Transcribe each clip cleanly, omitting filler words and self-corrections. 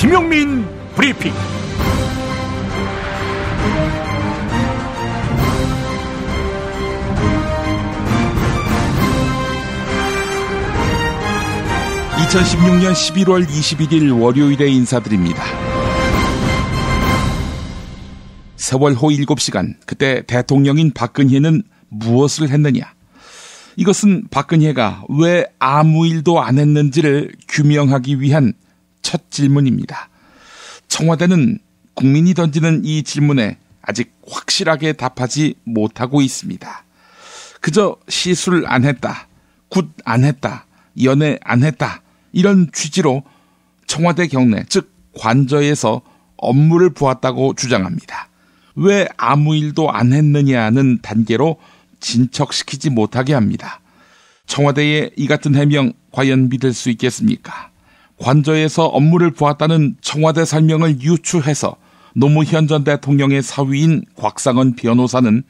김용민 브리핑. (2016년 11월 21일) 월요일에 인사드립니다. 세월호 7시간, 그때 대통령인 박근혜는 무엇을 했느냐? 이것은 박근혜가 왜 아무 일도 안 했는지를 규명하기 위한 첫 질문입니다. 청와대는 국민이 던지는 이 질문에 아직 확실하게 답하지 못하고 있습니다. 그저 시술 안 했다, 굿 안 했다, 연애 안 했다, 이런 취지로 청와대 경내, 즉 관저에서 업무를 보았다고 주장합니다. 왜 아무 일도 안 했느냐는 단계로 진척시키지 못하게 합니다. 청와대의 이 같은 해명 과연 믿을 수 있겠습니까? 관저에서 업무를 보았다는 청와대 설명을 유추해서 노무현 전 대통령의 사위인 곽상원 변호사는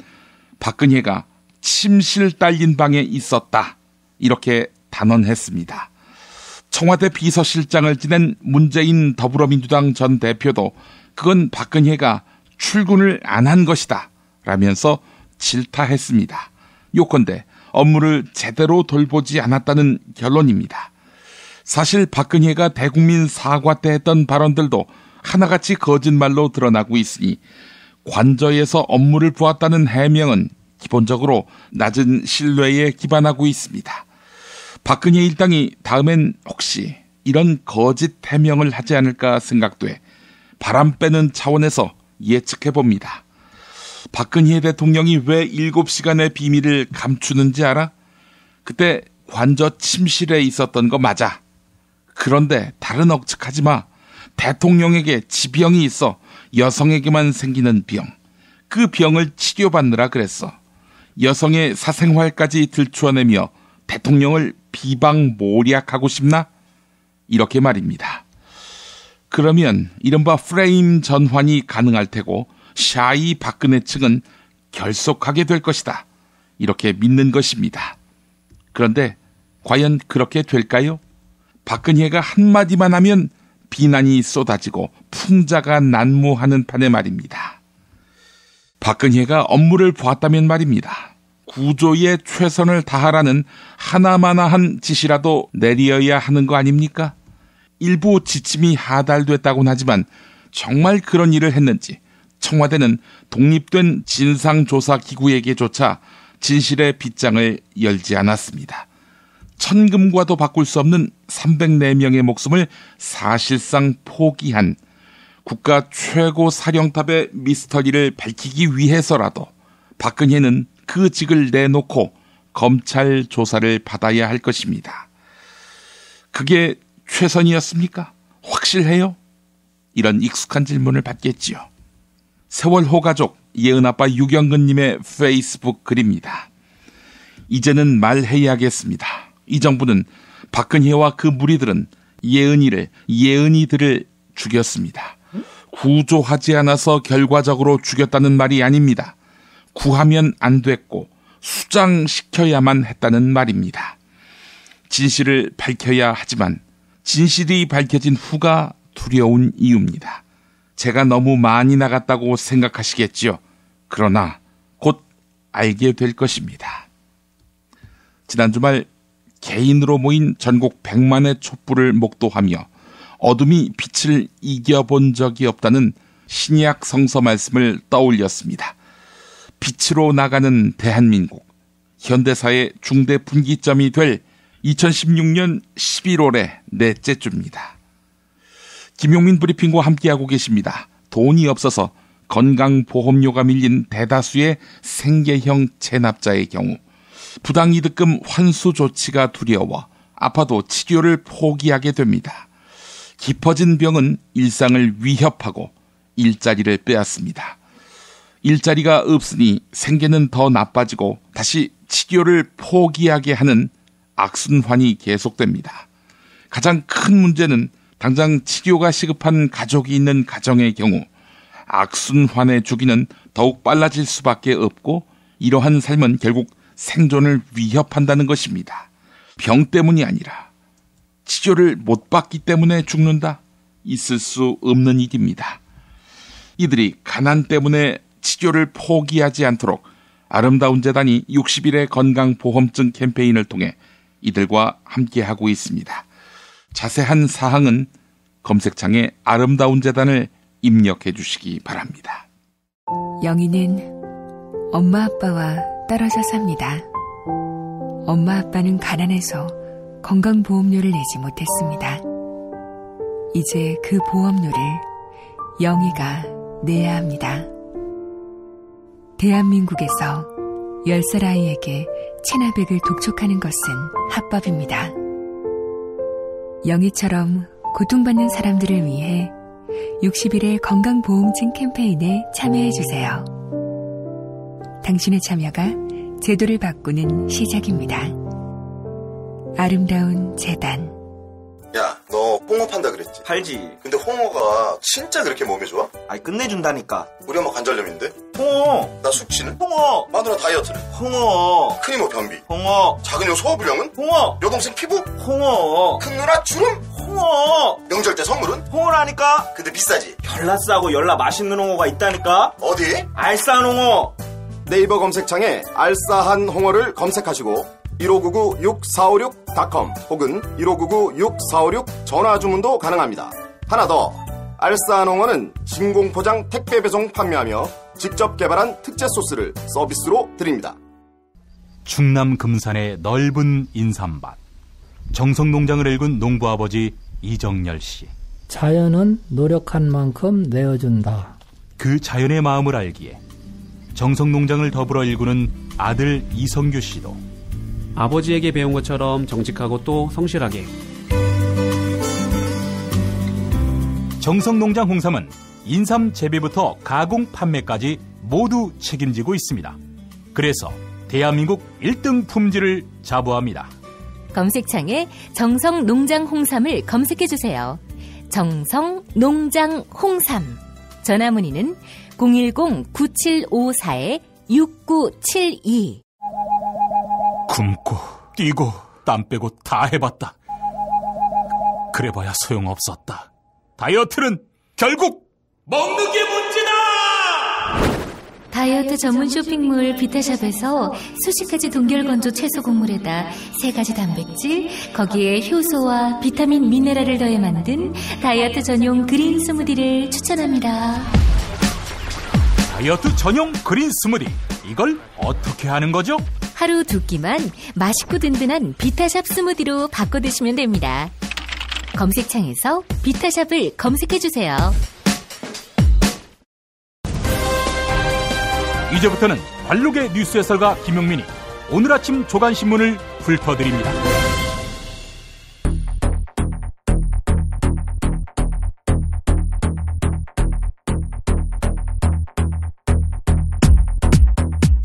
박근혜가 침실 딸린 방에 있었다, 이렇게 단언했습니다. 청와대 비서실장을 지낸 문재인 더불어민주당 전 대표도 그건 박근혜가 출근을 안 한 것이다 라면서 질타했습니다. 요컨대 업무를 제대로 돌보지 않았다는 결론입니다. 사실 박근혜가 대국민 사과 때 했던 발언들도 하나같이 거짓말로 드러나고 있으니 관저에서 업무를 보았다는 해명은 기본적으로 낮은 신뢰에 기반하고 있습니다. 박근혜 일당이 다음엔 혹시 이런 거짓 해명을 하지 않을까 생각돼 바람 빼는 차원에서 예측해봅니다. 박근혜 대통령이 왜 7시간의 비밀을 감추는지 알아? 그때 관저 침실에 있었던 거 맞아. 그런데 다른 억측하지 마. 대통령에게 지병이 있어. 여성에게만 생기는 병. 그 병을 치료받느라 그랬어. 여성의 사생활까지 들추어내며 대통령을 비방모략하고 싶나? 이렇게 말입니다. 그러면 이른바 프레임 전환이 가능할 테고 샤이 박근혜 측은 결속하게 될 것이다, 이렇게 믿는 것입니다. 그런데 과연 그렇게 될까요? 박근혜가 한마디만 하면 비난이 쏟아지고 풍자가 난무하는 판에 말입니다. 박근혜가 업무를 보았다면 말입니다. 구조에 최선을 다하라는 하나마나한 지시라도 내려야 하는 거 아닙니까? 일부 지침이 하달됐다고는 하지만 정말 그런 일을 했는지 청와대는 독립된 진상조사기구에게조차 진실의 빗장을 열지 않았습니다. 천금과도 바꿀 수 없는 304명의 목숨을 사실상 포기한 국가 최고 사령탑의 미스터리를 밝히기 위해서라도 박근혜는 그 직을 내놓고 검찰 조사를 받아야 할 것입니다. 그게 최선이었습니까? 확실해요? 이런 익숙한 질문을 받겠지요. 세월호 가족 예은아빠 유경근님의 페이스북 글입니다. 이제는 말해야겠습니다. 이 정부는 박근혜와 그 무리들은 예은이들을 죽였습니다. 구조하지 않아서 결과적으로 죽였다는 말이 아닙니다. 구하면 안 됐고 수장시켜야만 했다는 말입니다. 진실을 밝혀야 하지만 진실이 밝혀진 후가 두려운 이유입니다. 제가 너무 많이 나갔다고 생각하시겠지요. 그러나 곧 알게 될 것입니다. 지난 주말 개인으로 모인 전국 100만의 촛불을 목도하며 어둠이 빛을 이겨본 적이 없다는 신약 성서 말씀을 떠올렸습니다. 빛으로 나가는 대한민국, 현대사의 중대 분기점이 될 2016년 11월의 넷째 주입니다. 김용민 브리핑과 함께하고 계십니다. 돈이 없어서 건강보험료가 밀린 대다수의 생계형 체납자의 경우 부당이득금 환수 조치가 두려워 아파도 치료를 포기하게 됩니다. 깊어진 병은 일상을 위협하고 일자리를 빼앗습니다. 일자리가 없으니 생계는 더 나빠지고 다시 치료를 포기하게 하는 악순환이 계속됩니다. 가장 큰 문제는 당장 치료가 시급한 가족이 있는 가정의 경우 악순환의 주기는 더욱 빨라질 수밖에 없고 이러한 삶은 결국 생존을 위협한다는 것입니다. 병 때문이 아니라 치료를 못 받기 때문에 죽는다? 있을 수 없는 일입니다. 이들이 가난 때문에 치료를 포기하지 않도록 아름다운 재단이 60일의 건강보험증 캠페인을 통해 이들과 함께하고 있습니다. 자세한 사항은 검색창에 아름다운 재단을 입력해 주시기 바랍니다. 영희는 엄마 아빠와 떨어져 삽니다. 엄마 아빠는 가난해서 건강보험료를 내지 못했습니다. 이제 그 보험료를 영희가 내야 합니다. 대한민국에서 10살 아이에게 체나백을 독촉하는 것은 합법입니다. 영희처럼 고통받는 사람들을 위해 60일의 건강보험증 캠페인에 참여해주세요. 당신의 참여가 제도를 바꾸는 시작입니다. 아름다운 재단. 야, 너 홍어 판다 그랬지? 팔지. 근데 홍어가 진짜 그렇게 몸에 좋아? 아니 끝내준다니까. 우리 엄마 관절염인데? 홍어. 나 숙취는? 홍어. 마누라 다이어트는? 홍어. 큰이모 변비? 홍어. 작은 형 소화불량은? 홍어. 여동생 피부? 홍어. 큰 누나 주름? 홍어. 명절 때 선물은? 홍어라니까. 근데 비싸지? 열나 싸고 열나 맛있는 홍어가 있다니까. 어디? 알싸한 홍어. 네이버 검색창에 알싸한 홍어를 검색하시고 1599-6456.com 혹은 1599-6456 전화주문도 가능합니다. 하나 더, 알싸한 홍어는 진공포장 택배 배송 판매하며 직접 개발한 특제 소스를 서비스로 드립니다. 충남 금산의 넓은 인삼밭, 정성농장을 일군 농부아버지 이정열 씨. 자연은 노력한 만큼 내어준다. 그 자연의 마음을 알기에 정성농장을 더불어 일구는 아들 이성규 씨도 아버지에게 배운 것처럼 정직하고 또 성실하게. 정성농장 홍삼은 인삼 재배부터 가공 판매까지 모두 책임지고 있습니다. 그래서 대한민국 1등 품질을 자부합니다. 검색창에 정성농장 홍삼을 검색해주세요. 정성농장 홍삼. 전화문의는 010-9754-6972. 굶고 뛰고 땀 빼고 다 해봤다. 그래봐야 소용없었다. 다이어트는 결국 먹는 게 문제다. 다이어트 전문 쇼핑몰 비타샵에서 수십 가지 동결건조 채소 곡물에다 3가지 단백질, 거기에 효소와 비타민, 미네랄을 더해 만든 다이어트 전용 그린 스무디를 추천합니다. 다이어트 전용 그린 스무디, 이걸 어떻게 하는 거죠? 하루 2끼만 맛있고 든든한 비타샵 스무디로 바꿔 드시면 됩니다. 검색창에서 비타샵을 검색해주세요. 이제부터는 관록의 뉴스 해설가 김용민이 오늘 아침 조간신문을 훑어드립니다.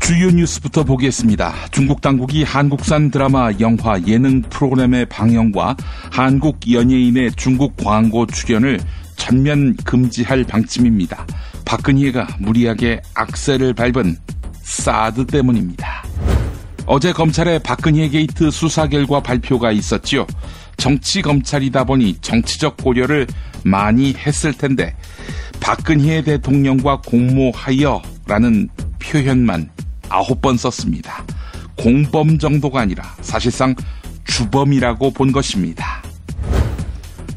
주요 뉴스부터 보겠습니다. 중국 당국이 한국산 드라마, 영화, 예능 프로그램의 방영과 한국 연예인의 중국 광고 출연을 전면 금지할 방침입니다. 박근혜가 무리하게 악셀을 밟은 사드 때문입니다. 어제 검찰의 박근혜 게이트 수사 결과 발표가 있었지요. 정치 검찰이다 보니 정치적 고려를 많이 했을 텐데 박근혜 대통령과 공모하여라는 표현만 9번 썼습니다. 공범 정도가 아니라 사실상 주범이라고 본 것입니다.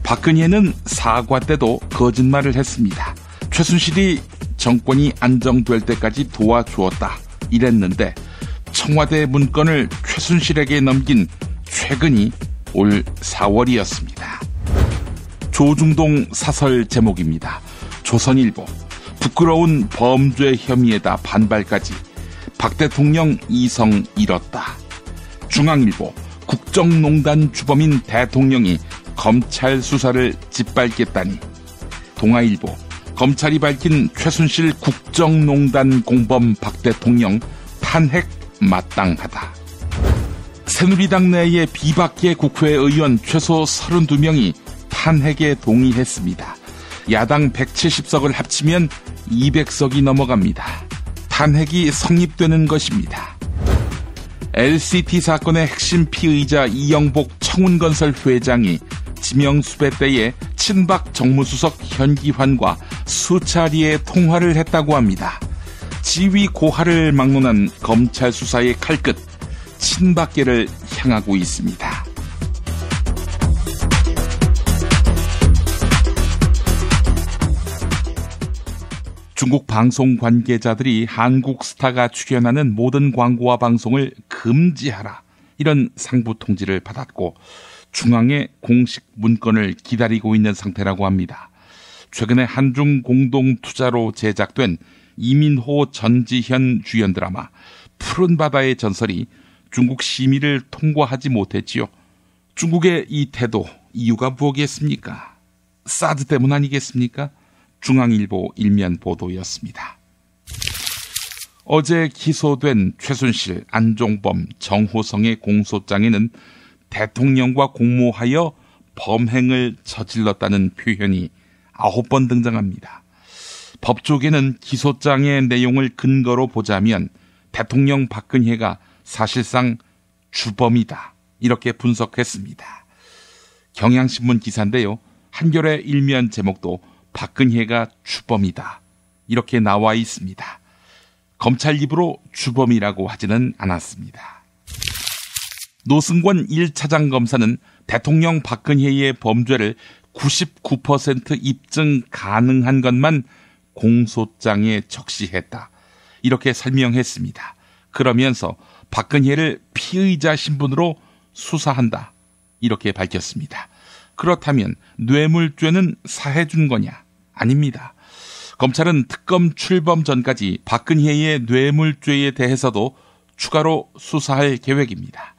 박근혜는 사과 때도 거짓말을 했습니다. 최순실이 정권이 안정될 때까지 도와주었다 이랬는데 청와대 문건을 최순실에게 넘긴 최근이 올 4월이었습니다. 조중동 사설 제목입니다. 조선일보, 부끄러운 범죄 혐의에다 반발까지 박 대통령 이성 잃었다. 중앙일보, 국정농단 주범인 대통령이 검찰 수사를 짓밟겠다니. 동아일보, 검찰이 밝힌 최순실 국정농단 공범 박 대통령 탄핵 마땅하다. 새누리당 내의 비박계 국회의원 최소 32명이 탄핵에 동의했습니다. 야당 170석을 합치면 200석이 넘어갑니다. 탄핵이 성립되는 것입니다. LCT 사건의 핵심 피의자 이영복 청운건설 회장이 지명수배 때에 친박 정무수석 현기환과 수차례의 통화를 했다고 합니다. 지위 고하를 막론한 검찰 수사의 칼끝, 친박계를 향하고 있습니다. 중국 방송 관계자들이 한국 스타가 출연하는 모든 광고와 방송을 금지하라, 이런 상부 통지를 받았고 중앙의 공식 문건을 기다리고 있는 상태라고 합니다. 최근에 한중 공동 투자로 제작된 이민호 전지현 주연 드라마 푸른 바다의 전설이 중국 심의를 통과하지 못했지요. 중국의 이 태도, 이유가 무엇이겠습니까? 사드 때문 아니겠습니까? 중앙일보 일면 보도였습니다. 어제 기소된 최순실, 안종범, 정호성의 공소장에는 대통령과 공모하여 범행을 저질렀다는 표현이 9번 등장합니다. 법조계는 기소장의 내용을 근거로 보자면 대통령 박근혜가 사실상 주범이다, 이렇게 분석했습니다. 경향신문 기사인데요. 한겨레 일면 제목도 박근혜가 주범이다, 이렇게 나와 있습니다. 검찰 입으로 주범이라고 하지는 않았습니다. 노승권 1차장 검사는 대통령 박근혜의 범죄를 99% 입증 가능한 것만 공소장에 적시했다, 이렇게 설명했습니다. 그러면서 박근혜를 피의자 신분으로 수사한다, 이렇게 밝혔습니다. 그렇다면 뇌물죄는 사해준 거냐? 아닙니다. 검찰은 특검 출범 전까지 박근혜의 뇌물죄에 대해서도 추가로 수사할 계획입니다.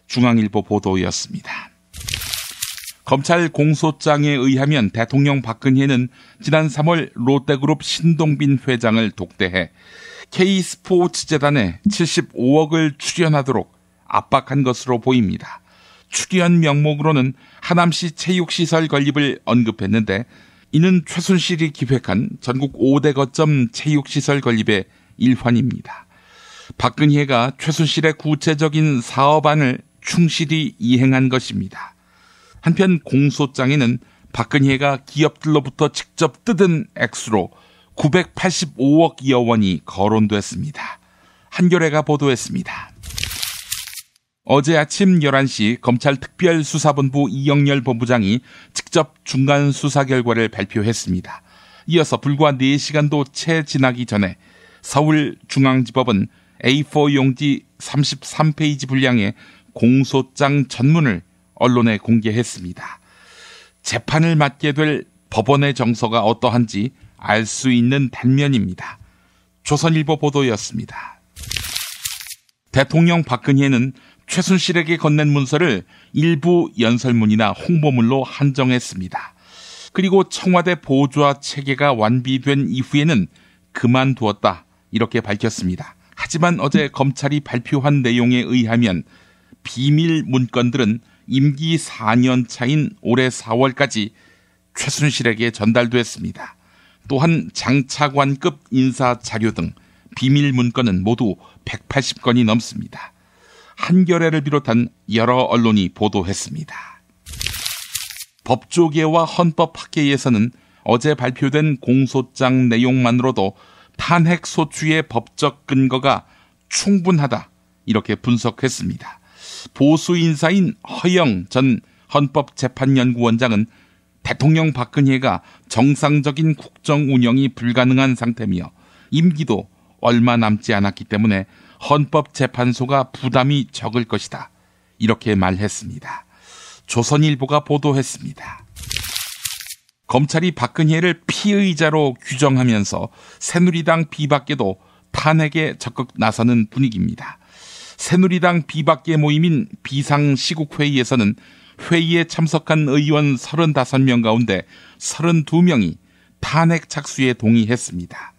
중앙일보 보도였습니다. 검찰 공소장에 의하면 대통령 박근혜는 지난 3월 롯데그룹 신동빈 회장을 독대해 K스포츠재단에 75억을 출연하도록 압박한 것으로 보입니다. 출연 명목으로는 하남시 체육시설 건립을 언급했는데 이는 최순실이 기획한 전국 5대 거점 체육시설 건립의 일환입니다. 박근혜가 최순실의 구체적인 사업안을 충실히 이행한 것입니다. 한편 공소장에는 박근혜가 기업들로부터 직접 뜯은 액수로 985억여 원이 거론됐습니다. 한겨레가 보도했습니다. 어제 아침 11시 검찰특별수사본부 이영렬 본부장이 직접 중간 수사 결과를 발표했습니다. 이어서 불과 4시간도 채 지나기 전에 서울중앙지법은 A4 용지 33페이지 분량의 공소장 전문을 언론에 공개했습니다. 재판을 맡게 될 법원의 정서가 어떠한지 알 수 있는 단면입니다. 조선일보 보도였습니다. 대통령 박근혜는 최순실에게 건넨 문서를 일부 연설문이나 홍보물로 한정했습니다. 그리고 청와대 보좌 체계가 완비된 이후에는 그만두었다, 이렇게 밝혔습니다. 하지만 어제 검찰이 발표한 내용에 의하면 비밀 문건들은 임기 4년 차인 올해 4월까지 최순실에게 전달됐습니다. 또한 장차관급 인사 자료 등 비밀 문건은 모두 180건이 넘습니다. 한겨레를 비롯한 여러 언론이 보도했습니다. 법조계와 헌법학계에서는 어제 발표된 공소장 내용만으로도 탄핵 소추의 법적 근거가 충분하다, 이렇게 분석했습니다. 보수 인사인 허영 전 헌법재판연구원장은 대통령 박근혜가 정상적인 국정 운영이 불가능한 상태며 임기도 얼마 남지 않았기 때문에 헌법재판소가 부담이 적을 것이다, 이렇게 말했습니다. 조선일보가 보도했습니다. 검찰이 박근혜를 피의자로 규정하면서 새누리당 비박계도 탄핵에 적극 나서는 분위기입니다. 새누리당 비박계 모임인 비상시국회의에서는 회의에 참석한 의원 35명 가운데 32명이 탄핵 착수에 동의했습니다.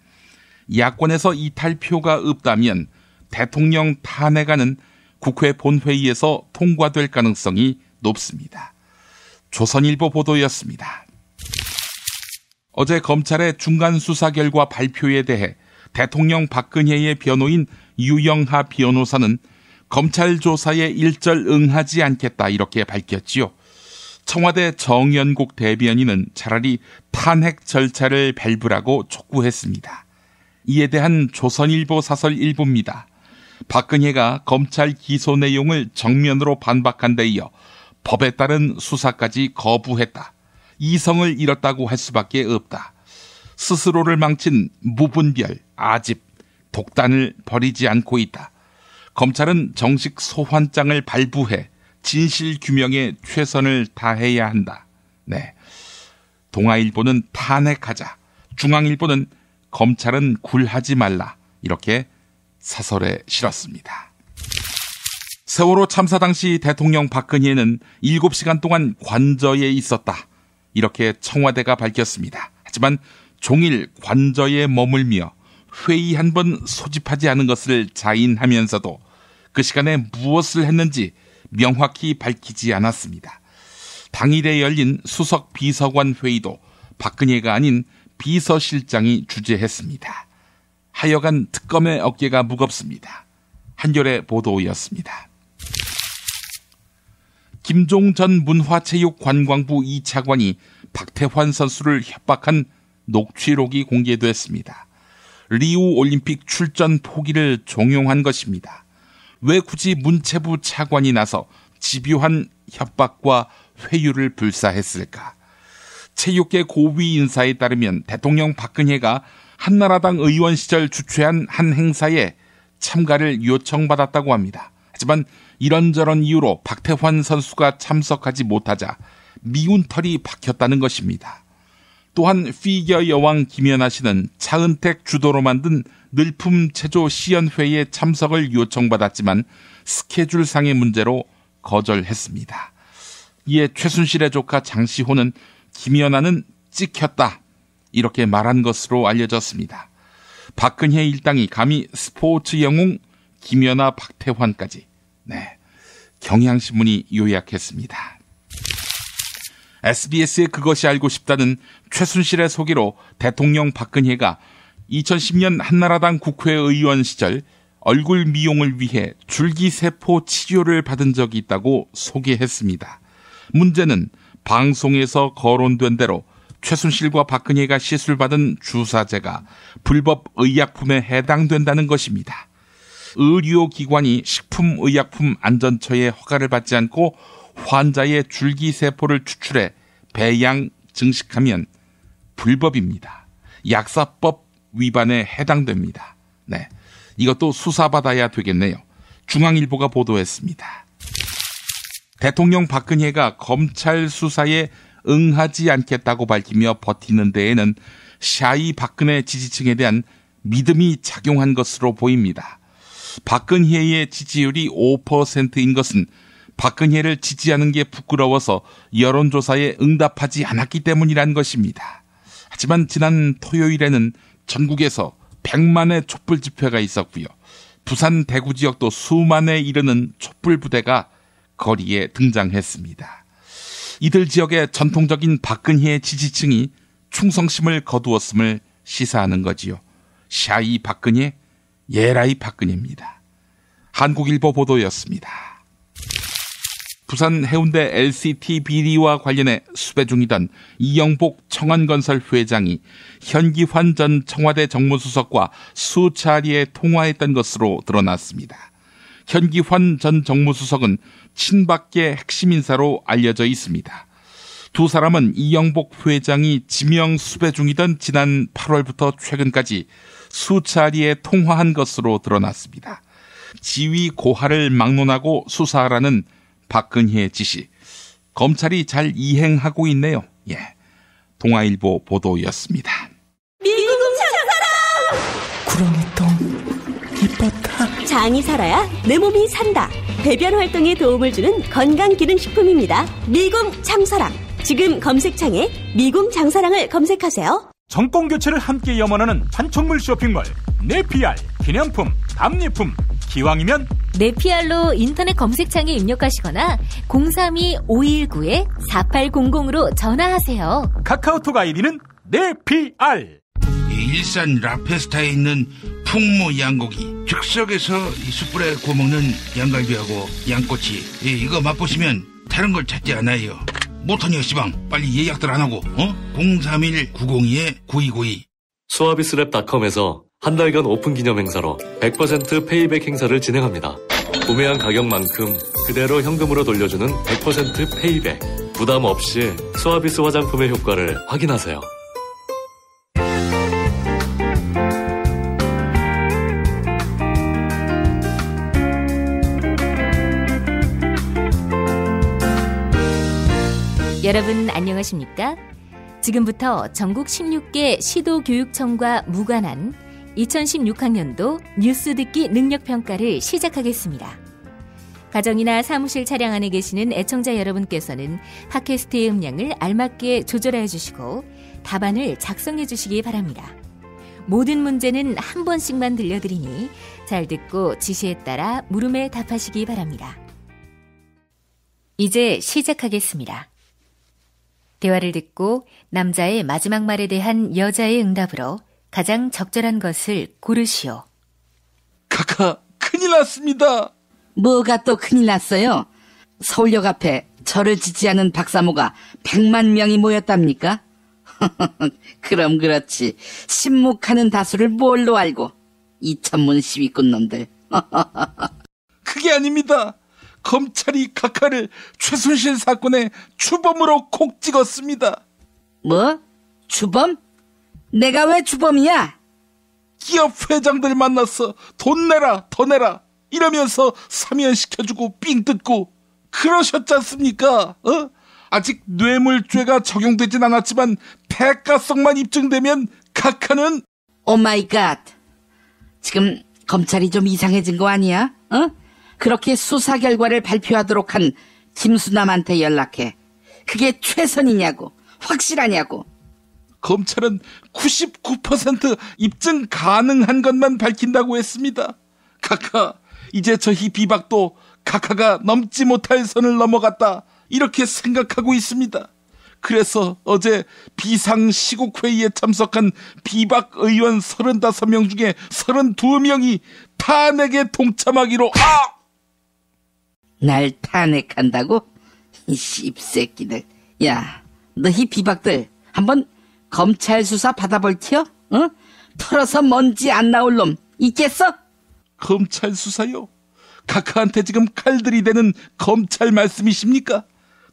야권에서 이탈표가 없다면 대통령 탄핵안은 국회 본회의에서 통과될 가능성이 높습니다. 조선일보 보도였습니다. 어제 검찰의 중간 수사 결과 발표에 대해 대통령 박근혜의 변호인 유영하 변호사는 검찰 조사에 일절 응하지 않겠다, 이렇게 밝혔지요. 청와대 정연국 대변인은 차라리 탄핵 절차를 밟으라고 촉구했습니다. 이에 대한 조선일보 사설 일부입니다. 박근혜가 검찰 기소 내용을 정면으로 반박한 데 이어 법에 따른 수사까지 거부했다. 이성을 잃었다고 할 수밖에 없다. 스스로를 망친 무분별, 아집, 독단을 버리지 않고 있다. 검찰은 정식 소환장을 발부해 진실 규명에 최선을 다해야 한다. 네. 동아일보는 탄핵하자, 중앙일보는 검찰은 굴하지 말라. 이렇게 사설에 실었습니다. 세월호 참사 당시 대통령 박근혜는 7시간 동안 관저에 있었다. 이렇게 청와대가 밝혔습니다. 하지만 종일 관저에 머물며 회의 한 번 소집하지 않은 것을 자인하면서도 그 시간에 무엇을 했는지 명확히 밝히지 않았습니다. 당일에 열린 수석 비서관 회의도 박근혜가 아닌 비서실장이 주재했습니다. 하여간 특검의 어깨가 무겁습니다. 한겨레 보도였습니다. 김종 전 문화체육관광부 2차관이 박태환 선수를 협박한 녹취록이 공개됐습니다. 리우 올림픽 출전 포기를 종용한 것입니다. 왜 굳이 문체부 차관이 나서 집요한 협박과 회유를 불사했을까? 체육계 고위 인사에 따르면 대통령 박근혜가 한나라당 의원 시절 주최한 한 행사에 참가를 요청받았다고 합니다. 하지만 이런저런 이유로 박태환 선수가 참석하지 못하자 미운 털이 박혔다는 것입니다. 또한 피겨 여왕 김연아 씨는 차은택 주도로 만든 늘품 체조 시연회에 참석을 요청받았지만 스케줄상의 문제로 거절했습니다. 이에 최순실의 조카 장시호는 김연아는 찍혔다. 이렇게 말한 것으로 알려졌습니다. 박근혜 일당이 감히 스포츠 영웅 김연아 박태환까지. 네, 경향신문이 요약했습니다. SBS의 그것이 알고 싶다는 최순실의 소개로 대통령 박근혜가 2010년 한나라당 국회의원 시절 얼굴 미용을 위해 줄기세포 치료를 받은 적이 있다고 소개했습니다. 문제는 방송에서 거론된 대로 최순실과 박근혜가 시술받은 주사제가 불법 의약품에 해당된다는 것입니다. 의료기관이 식품의약품안전처의 허가를 받지 않고 환자의 줄기세포를 추출해 배양, 증식하면 불법입니다. 약사법 위반에 해당됩니다. 네, 이것도 수사받아야 되겠네요. 중앙일보가 보도했습니다. 대통령 박근혜가 검찰 수사에 응하지 않겠다고 밝히며 버티는 데에는 샤이 박근혜 지지층에 대한 믿음이 작용한 것으로 보입니다. 박근혜의 지지율이 5%인 것은 박근혜를 지지하는 게 부끄러워서 여론조사에 응답하지 않았기 때문이란 것입니다. 하지만 지난 토요일에는 전국에서 100만의 촛불 집회가 있었고요. 부산 대구 지역도 수만에 이르는 촛불 부대가 거리에 등장했습니다. 이들 지역의 전통적인 박근혜의 지지층이 충성심을 거두었음을 시사하는 거지요. 샤이 박근혜, 예라이 박근혜입니다. 한국일보 보도였습니다. 부산 해운대 LCT 비리와 관련해 수배 중이던 이영복 청원건설 회장이 현기환 전 청와대 정무수석과 수차례 통화했던 것으로 드러났습니다. 현기환 전 정무수석은 친박계 핵심 인사로 알려져 있습니다. 두 사람은 이영복 회장이 지명 수배 중이던 지난 8월부터 최근까지 수차례 통화한 것으로 드러났습니다. 지위 고하를 막론하고 수사하라는 박근혜의 지시, 검찰이 잘 이행하고 있네요. 예, 동아일보 보도였습니다. 미국 장사랑! 구렁이똥 이뻤다. 장이 살아야 내 몸이 산다. 배변 활동에 도움을 주는 건강기능식품입니다. 미궁 장사랑. 지금 검색창에 미궁 장사랑을 검색하세요. 정권교체를 함께 염원하는 판촉물 쇼핑몰 네피알. 기념품, 답례품, 기왕이면 네피알로 인터넷 검색창에 입력하시거나 032-519-4800으로 전화하세요. 카카오톡 아이디는 네피알. 일산 라페스타에 있는 풍무 양고기, 즉석에서 숯불에 구워먹는 양갈비하고 양꼬치, 이거 맛보시면 다른 걸 찾지 않아요. 못하냐 시방. 빨리 예약들 안 하고 031-902-9292. 수아비스랩닷컴에서 한 달간 오픈 기념 행사로 100% 페이백 행사를 진행합니다. 구매한 가격만큼 그대로 현금으로 돌려주는 100% 페이백. 부담 없이 수아비스 화장품의 효과를 확인하세요. 여러분 안녕하십니까? 지금부터 전국 16개 시도교육청과 무관한 2016학년도 뉴스 듣기 능력평가를 시작하겠습니다. 가정이나 사무실 차량 안에 계시는 애청자 여러분께서는 팟캐스트의 음량을 알맞게 조절해 주시고 답안을 작성해 주시기 바랍니다. 모든 문제는 한 번씩만 들려드리니 잘 듣고 지시에 따라 물음에 답하시기 바랍니다. 이제 시작하겠습니다. 대화를 듣고 남자의 마지막 말에 대한 여자의 응답으로 가장 적절한 것을 고르시오. 카카, 큰일 났습니다. 뭐가 또 큰일 났어요? 서울역 앞에 절을 지지하는 박사모가 100만 명이 모였답니까? 그럼 그렇지. 신묵하는 다수를 뭘로 알고. 이천문 시위꾼 놈들. 그게 아닙니다. 검찰이 카카를 최순실 사건의 주범으로 콕 찍었습니다. 뭐? 주범? 내가 왜 주범이야? 기업 회장들 만나서 돈 내라 더 내라 이러면서 사면시켜주고 삥 뜯고 그러셨지 않습니까? 아직 뇌물죄가 적용되진 않았지만 대가성만 입증되면 카카는 오마이갓. 지금 검찰이 좀 이상해진 거 아니야? 그렇게 수사 결과를 발표하도록 한 김수남한테 연락해. 그게 최선이냐고, 확실하냐고. 검찰은 99% 입증 가능한 것만 밝힌다고 했습니다. 카카, 이제 저희 비박도 카카가 넘지 못할 선을 넘어갔다 이렇게 생각하고 있습니다. 그래서 어제 비상시국회의에 참석한 비박 의원 35명 중에 32명이 탄핵에 동참하기로 날 탄핵한다고? 이 씹새끼들. 야, 너희 비박들 한번 검찰 수사 받아볼 티요? 털어서 먼지 안 나올 놈 있겠어? 검찰 수사요? 카카한테 지금 칼들이 되는 검찰 말씀이십니까?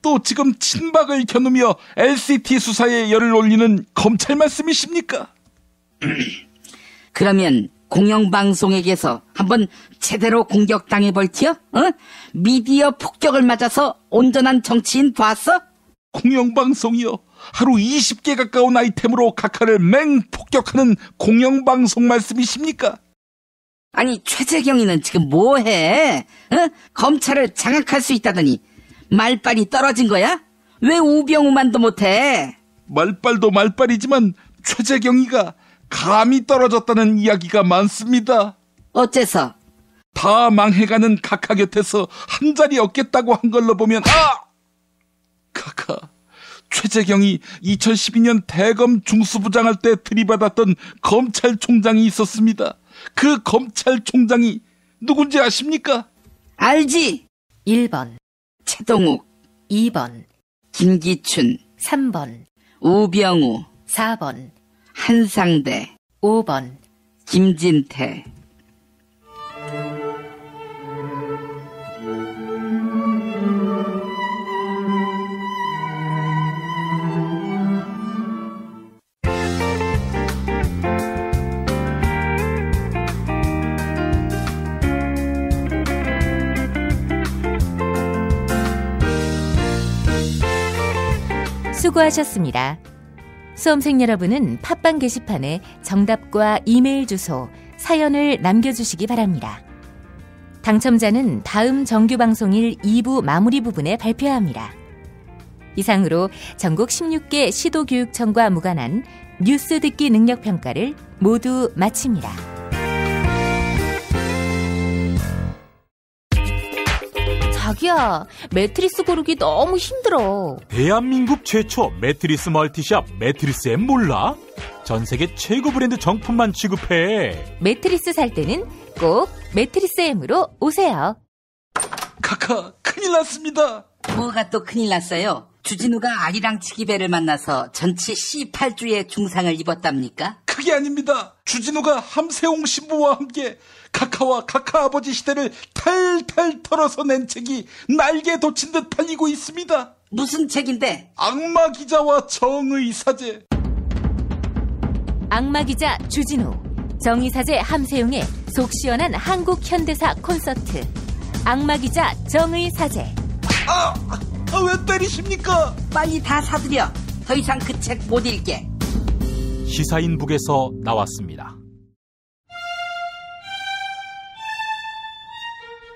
또 지금 친박을 겨누며 LCT 수사에 열을 올리는 검찰 말씀이십니까? 그러면 공영방송에게서 한번 제대로 공격당해볼 티요? 미디어 폭격을 맞아서 온전한 정치인 봤어? 공영방송이요? 하루 20개 가까운 아이템으로 카카를 맹폭격하는 공영방송 말씀이십니까? 아니 최재경이는 지금 뭐해? 검찰을 장악할 수 있다더니 말빨이 떨어진 거야? 왜 우병우만도 못해? 말빨도 말빨이지만 최재경이가 감이 떨어졌다는 이야기가 많습니다. 어째서? 다 망해가는 카카 곁에서 한 자리 얻겠다고 한 걸로 보면 카카, 최재경이 2012년 대검 중수부장할 때 들이받았던 검찰총장이 있었습니다. 그 검찰총장이 누군지 아십니까? 알지. 1번 최동욱, 2번 김기춘, 3번 우병우, 4번 한상대, 5번 김진태. 수고하셨습니다. 수험생 여러분은 팟빵 게시판에 정답과 이메일 주소, 사연을 남겨주시기 바랍니다. 당첨자는 다음 정규방송일 2부 마무리 부분에 발표합니다. 이상으로 전국 16개 시도교육청과 무관한 뉴스 듣기 능력평가를 모두 마칩니다. 자기야, 매트리스 고르기 너무 힘들어. 대한민국 최초 매트리스 멀티샵 매트리스엠 몰라? 전세계 최고 브랜드 정품만 취급해. 매트리스 살 때는 꼭 매트리스엠으로 오세요. 카카, 큰일 났습니다. 뭐가 또 큰일 났어요? 주진우가 아리랑 치기배를 만나서 전치 C8주의 중상을 입었답니까? 그게 아닙니다. 주진우가 함세홍 신부와 함께 카카와 카카 아버지 시대를 탈탈 털어서 낸 책이 날개 돋친 듯 팔리고 있습니다. 무슨 책인데? 악마 기자와 정의 사제. 악마 기자 주진우, 정의 사제 함세웅의 속 시원한 한국 현대사 콘서트. 악마 기자 정의 사제. 왜 때리십니까? 빨리 다 사들여. 더 이상 그 책 못 읽게. 시사인북에서 나왔습니다.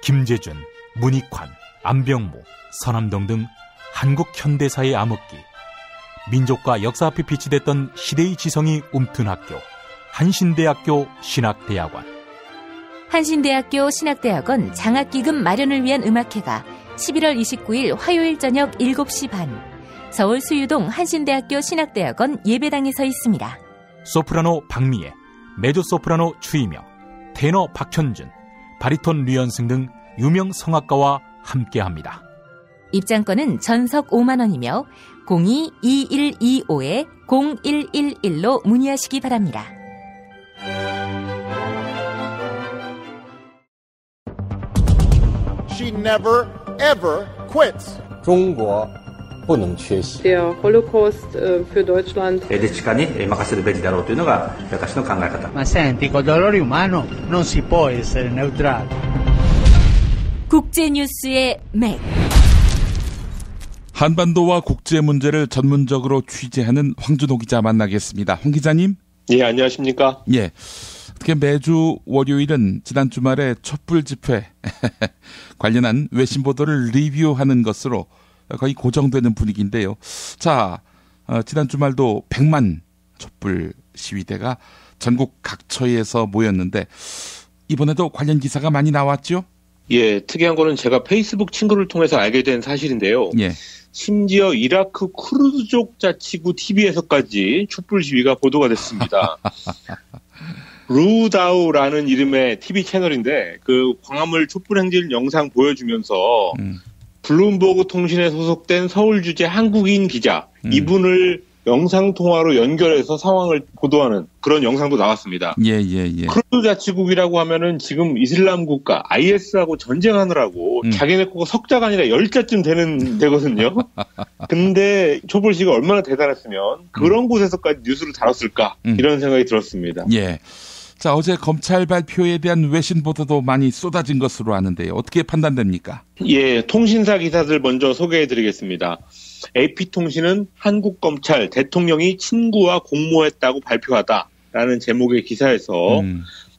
김재준, 문익환, 안병무, 서남동 등 한국 현대사의 암흑기, 민족과 역사 앞에 비치됐던 시대의 지성이 움튼 학교, 한신대학교 신학대학원. 한신대학교 신학대학원 장학기금 마련을 위한 음악회가 11월 29일 화요일 저녁 7시 반, 서울 수유동 한신대학교 신학대학원 예배당에서 있습니다. 소프라노 박미애, 메조소프라노 추이명, 테너 박현준, 바리톤 류연승 등 유명 성악가와 함께합니다. 입장권은 전석 5만 원이며 02-2125-0111로 문의하시기 바랍니다. She never ever quits. 中国不能缺席。 Der Holocaust für Deutschland. 歴史家に任せるべきだろうというのが私の考え方。 Ma senti, col dolore umano non si può essere neutrali. 국제뉴스의 맥. 한반도와 국제 문제를 전문적으로 취재하는 황준호 기자 만나겠습니다. 황 기자님. 예, 안녕하십니까? 예. 어떻게 매주 월요일은 지난 주말에 촛불 집회 관련한 외신 보도를 리뷰하는 것으로 거의 고정되는 분위기인데요. 자, 지난 주말도 100만 촛불 시위대가 전국 각처에서 모였는데 이번에도 관련 기사가 많이 나왔죠? 예, 특이한 거는 제가 페이스북 친구를 통해서 알게 된 사실인데요. 예. 심지어 이라크 쿠르드족 자치구 TV에서까지 촛불 시위가 보도가 됐습니다. 루다우라는 이름의 TV 채널인데 그 광화문 촛불 행진 영상 보여주면서 블룸버그 통신에 소속된 서울 주재 한국인 기자 이분을 영상통화로 연결해서 상황을 보도하는 그런 영상도 나왔습니다. 예. 쿠르드 자치국이라고 하면은 지금 이슬람 국가 IS하고 전쟁하느라고 자기네 거가 석자가 아니라 10자쯤 되는 데거든요. 근데 촛불 시위가 얼마나 대단했으면 그런 곳에서까지 뉴스를 다뤘을까 이런 생각이 들었습니다. 예. 자, 어제 검찰 발표에 대한 외신 보도도 많이 쏟아진 것으로 아는데요. 어떻게 판단됩니까? 예, 통신사 기사들 먼저 소개해드리겠습니다. AP통신은 한국검찰 대통령이 친구와 공모했다고 발표하다라는 제목의 기사에서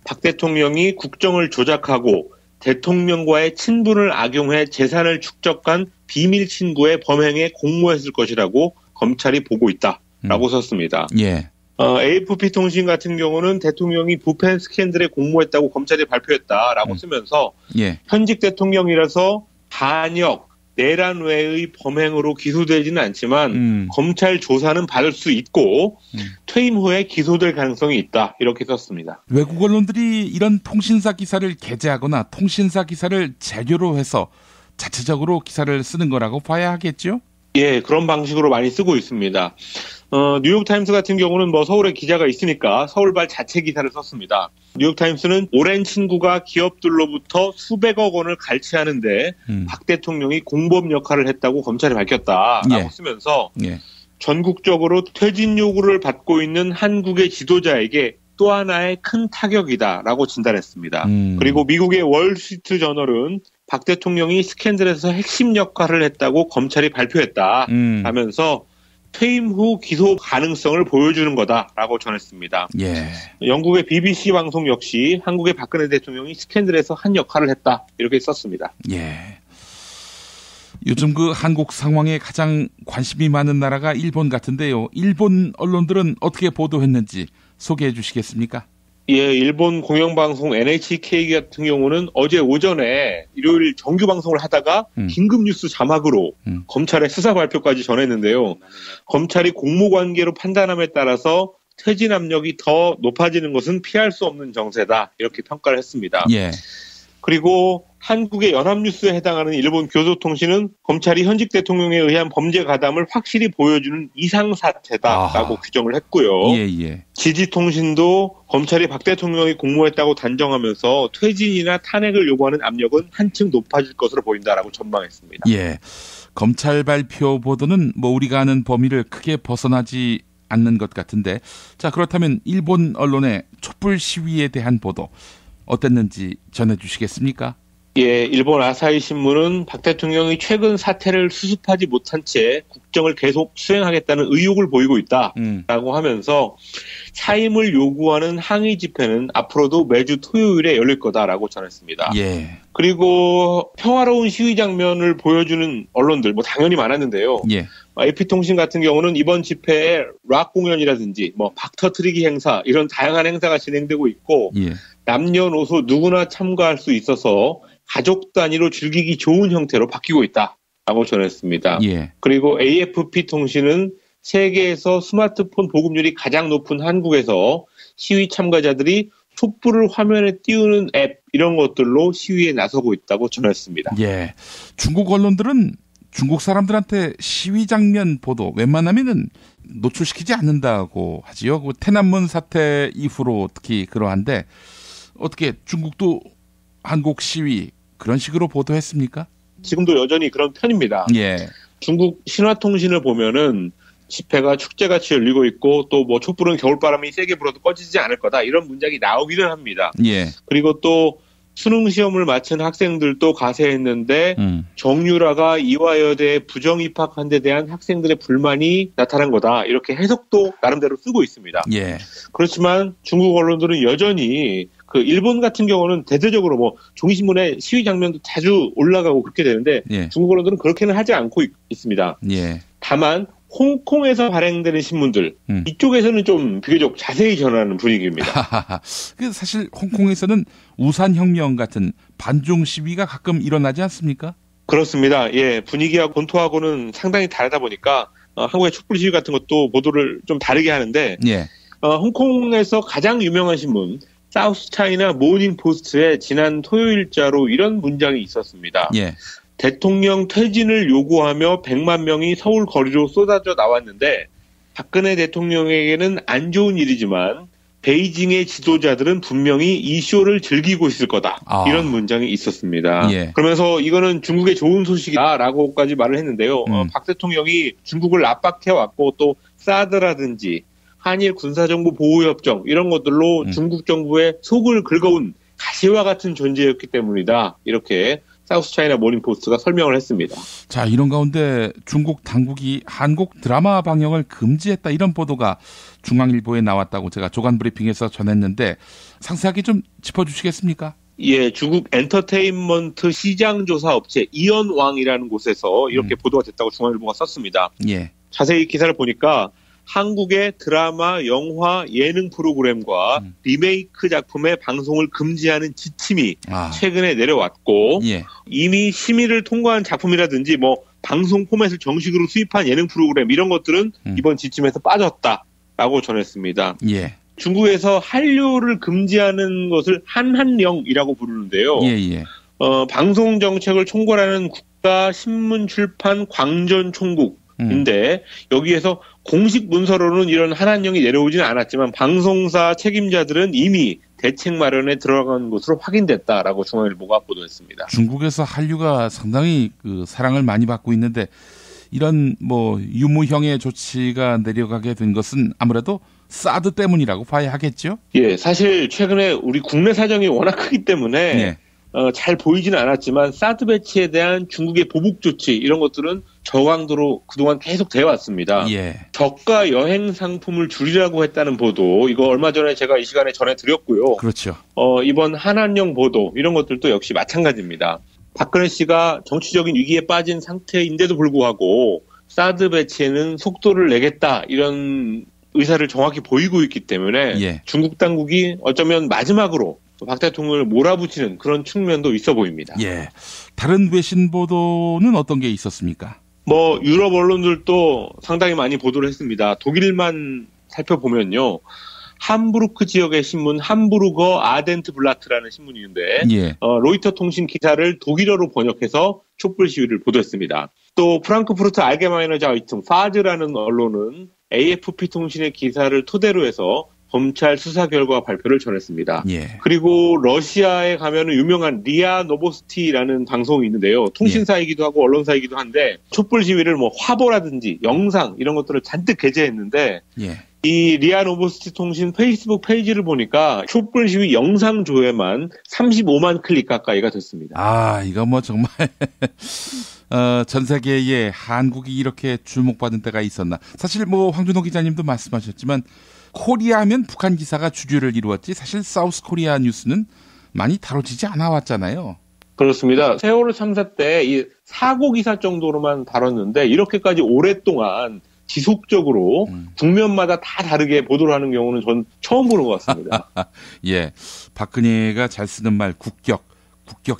박 대통령이 국정을 조작하고 대통령과의 친분을 악용해 재산을 축적한 비밀 친구의 범행에 공모했을 것이라고 검찰이 보고 있다라고 썼습니다. 예. AFP통신 같은 경우는 대통령이 부패 스캔들에 공모했다고 검찰이 발표했다라고 쓰면서 현직 대통령이라서 반역, 내란 외의 범행으로 기소되지는 않지만 검찰 조사는 받을 수 있고 퇴임 후에 기소될 가능성이 있다 이렇게 썼습니다. 외국 언론들이 이런 통신사 기사를 게재하거나 통신사 기사를 재료로 해서 자체적으로 기사를 쓰는 거라고 봐야 하겠죠? 예, 그런 방식으로 많이 쓰고 있습니다. 뉴욕타임스 같은 경우는 뭐 서울에 기자가 있으니까 서울발 자체 기사를 썼습니다. 뉴욕타임스는 오랜 친구가 기업들로부터 수백억 원을 갈취하는데 박 대통령이 공범 역할을 했다고 검찰이 밝혔다라고 쓰면서 전국적으로 퇴진 요구를 받고 있는 한국의 지도자에게 또 하나의 큰 타격이다라고 진단했습니다. 그리고 미국의 월스트리트 저널은 박 대통령이 스캔들에서 핵심 역할을 했다고 검찰이 발표했다 하면서 퇴임 후 기소 가능성을 보여주는 거다라고 전했습니다. 예. 영국의 BBC 방송 역시 한국의 박근혜 대통령이 스캔들에서 한 역할을 했다 이렇게 썼습니다. 예. 요즘 그 한국 상황에 가장 관심이 많은 나라가 일본 같은데요. 일본 언론들은 어떻게 보도했는지 소개해 주시겠습니까? 예, 일본 공영방송 NHK 같은 경우는 어제 오전에 일요일 정규 방송을 하다가 긴급 뉴스 자막으로 검찰의 수사 발표까지 전했는데요. 검찰이 공모관계로 판단함에 따라서 퇴진 압력이 더 높아지는 것은 피할 수 없는 정세다 이렇게 평가를 했습니다. 예. 그리고 한국의 연합뉴스에 해당하는 일본 교도통신은 검찰이 현직 대통령에 의한 범죄 가담을 확실히 보여주는 이상사태다라고 규정을 했고요. 예. 지지통신도 검찰이 박 대통령이 공모했다고 단정하면서 퇴진이나 탄핵을 요구하는 압력은 한층 높아질 것으로 보인다라고 전망했습니다. 예. 검찰 발표 보도는 뭐 우리가 아는 범위를 크게 벗어나지 않는 것 같은데, 자, 그렇다면 일본 언론의 촛불 시위에 대한 보도 어땠는지 전해주시겠습니까? 예, 일본 아사히 신문은 박 대통령이 최근 사태를 수습하지 못한 채 국정을 계속 수행하겠다는 의욕을 보이고 있다라고 하면서 사임을 요구하는 항의 집회는 앞으로도 매주 토요일에 열릴 거다라고 전했습니다. 예. 그리고 평화로운 시위 장면을 보여주는 언론들 뭐 당연히 많았는데요. 예. AP통신 같은 경우는 이번 집회에 락 공연이라든지 뭐 박터트리기 행사 이런 다양한 행사가 진행되고 있고 예. 남녀노소 누구나 참가할 수 있어서 가족 단위로 즐기기 좋은 형태로 바뀌고 있다라고 전했습니다. 예. 그리고 AFP통신은 세계에서 스마트폰 보급률이 가장 높은 한국에서 시위 참가자들이 촛불을 화면에 띄우는 앱 이런 것들로 시위에 나서고 있다고 전했습니다. 예. 중국 언론들은 중국 사람들한테 시위 장면 보도 웬만하면은 노출시키지 않는다고 하지요. 그 태난문 사태 이후로 특히 그러한데 어떻게 중국도 한국 시위 그런 식으로 보도했습니까? 지금도 여전히 그런 편입니다. 예. 중국 신화통신을 보면은 집회가 축제같이 열리고 있고 또 뭐 촛불은 겨울바람이 세게 불어도 꺼지지 않을 거다 이런 문장이 나오기는 합니다. 예. 그리고 또 수능 시험을 마친 학생들도 가세했는데 정유라가 이화여대에 부정 입학한 데 대한 학생들의 불만이 나타난 거다 이렇게 해석도 나름대로 쓰고 있습니다. 예. 그렇지만 중국 언론들은 여전히 그 일본 같은 경우는 대대적으로 뭐 종이신문에 시위 장면도 자주 올라가고 그렇게 되는데 예. 중국 언론들은 그렇게는 하지 않고 있습니다. 예. 다만 홍콩에서 발행되는 신문들 이쪽에서는 좀 비교적 자세히 전하는 분위기입니다. 그 사실 홍콩에서는 우산혁명 같은 반중 시위가 가끔 일어나지 않습니까? 그렇습니다. 예, 분위기와 본토하고는 상당히 다르다 보니까 한국의 촛불 시위 같은 것도 보도를 좀 다르게 하는데 예. 홍콩에서 가장 유명한 신문 사우스 차이나 모닝 포스트에 지난 토요일자로 이런 문장이 있었습니다. 예. 대통령 퇴진을 요구하며 100만 명이 서울 거리로 쏟아져 나왔는데 박근혜 대통령에게는 안 좋은 일이지만 베이징의 지도자들은 분명히 이 쇼를 즐기고 있을 거다. 이런 문장이 있었습니다. 예. 그러면서 이거는 중국의 좋은 소식이다라고까지 말을 했는데요. 박 대통령이 중국을 압박해왔고 또 사드라든지 한일 군사정보 보호협정 이런 것들로 중국 정부의 속을 긁어온 가시와 같은 존재였기 때문이다. 이렇게 사우스 차이나 모닝포스트가 설명을 했습니다. 자, 이런 가운데 중국 당국이 한국 드라마 방영을 금지했다 이런 보도가 중앙일보에 나왔다고 제가 조간 브리핑에서 전했는데 상세하게 좀 짚어주시겠습니까? 예, 중국 엔터테인먼트 시장조사 업체 이언왕이라는 곳에서 이렇게 보도가 됐다고 중앙일보가 썼습니다. 예. 자세히 기사를 보니까 한국의 드라마, 영화, 예능 프로그램과 리메이크 작품의 방송을 금지하는 지침이 최근에 내려왔고 예. 이미 심의를 통과한 작품이라든지 뭐 방송 포맷을 정식으로 수입한 예능 프로그램 이런 것들은 이번 지침에서 빠졌다라고 전했습니다. 예. 중국에서 한류를 금지하는 것을 한한령이라고 부르는데요. 예. 방송 정책을 총괄하는 국가신문출판 광전총국인데 여기에서 공식 문서로는 이런 한한령이 내려오지는 않았지만 방송사 책임자들은 이미 대책 마련에 들어간 것으로 확인됐다라고 중앙일보가 보도했습니다. 중국에서 한류가 상당히 그 사랑을 많이 받고 있는데 이런 뭐 유무형의 조치가 내려가게 된 것은 아무래도 사드 때문이라고 봐야 하겠죠? 예, 사실 최근에 우리 국내 사정이 워낙 크기 때문에 네. 잘 보이지는 않았지만 사드 배치에 대한 중국의 보복 조치 이런 것들은 저강도로 그동안 계속 되어 왔습니다. 예. 저가 여행 상품을 줄이라고 했다는 보도 이거 얼마 전에 제가 이 시간에 전해드렸고요. 그렇죠. 이번 한한령 보도 이런 것들도 역시 마찬가지입니다. 박근혜 씨가 정치적인 위기에 빠진 상태인데도 불구하고 사드 배치에는 속도를 내겠다 이런 의사를 정확히 보이고 있기 때문에 예. 중국 당국이 어쩌면 마지막으로 박 대통령을 몰아붙이는 그런 측면도 있어 보입니다. 예. 다른 외신 보도는 어떤 게 있었습니까? 뭐 유럽 언론들도 상당히 많이 보도를 했습니다. 독일만 살펴보면요. 함부르크 지역의 신문 함부르거 아덴트블라트라는 신문이 있는데 예. 로이터 통신 기사를 독일어로 번역해서 촛불 시위를 보도했습니다. 또 프랑크푸르트 알게마이너 자이퉁 파즈라는 언론은 AFP 통신의 기사를 토대로 해서 검찰 수사 결과 발표를 전했습니다. 예. 그리고 러시아에 가면은 유명한 리아 노보스티라는 방송이 있는데요. 통신사이기도 하고 언론사이기도 한데 촛불 시위를 뭐 화보라든지 영상 이런 것들을 잔뜩 게재했는데 예. 이 리아 노보스티 통신 페이스북 페이지를 보니까 촛불 시위 영상 조회만 35만 클릭 가까이가 됐습니다. 아, 이거 뭐 정말 전 세계에 한국이 이렇게 주목받은 때가 있었나. 사실 뭐 황준호 기자님도 말씀하셨지만 코리아면 북한 기사가 주류를 이루었지 사실 사우스 코리아 뉴스는 많이 다뤄지지 않아 왔잖아요. 그렇습니다. 세월호 참사 때 이 사고 기사 정도로만 다뤘는데 이렇게까지 오랫동안 지속적으로 국면마다 다 다르게 보도를 하는 경우는 전 처음 보는 것 같습니다. 예, 박근혜가 잘 쓰는 말 국격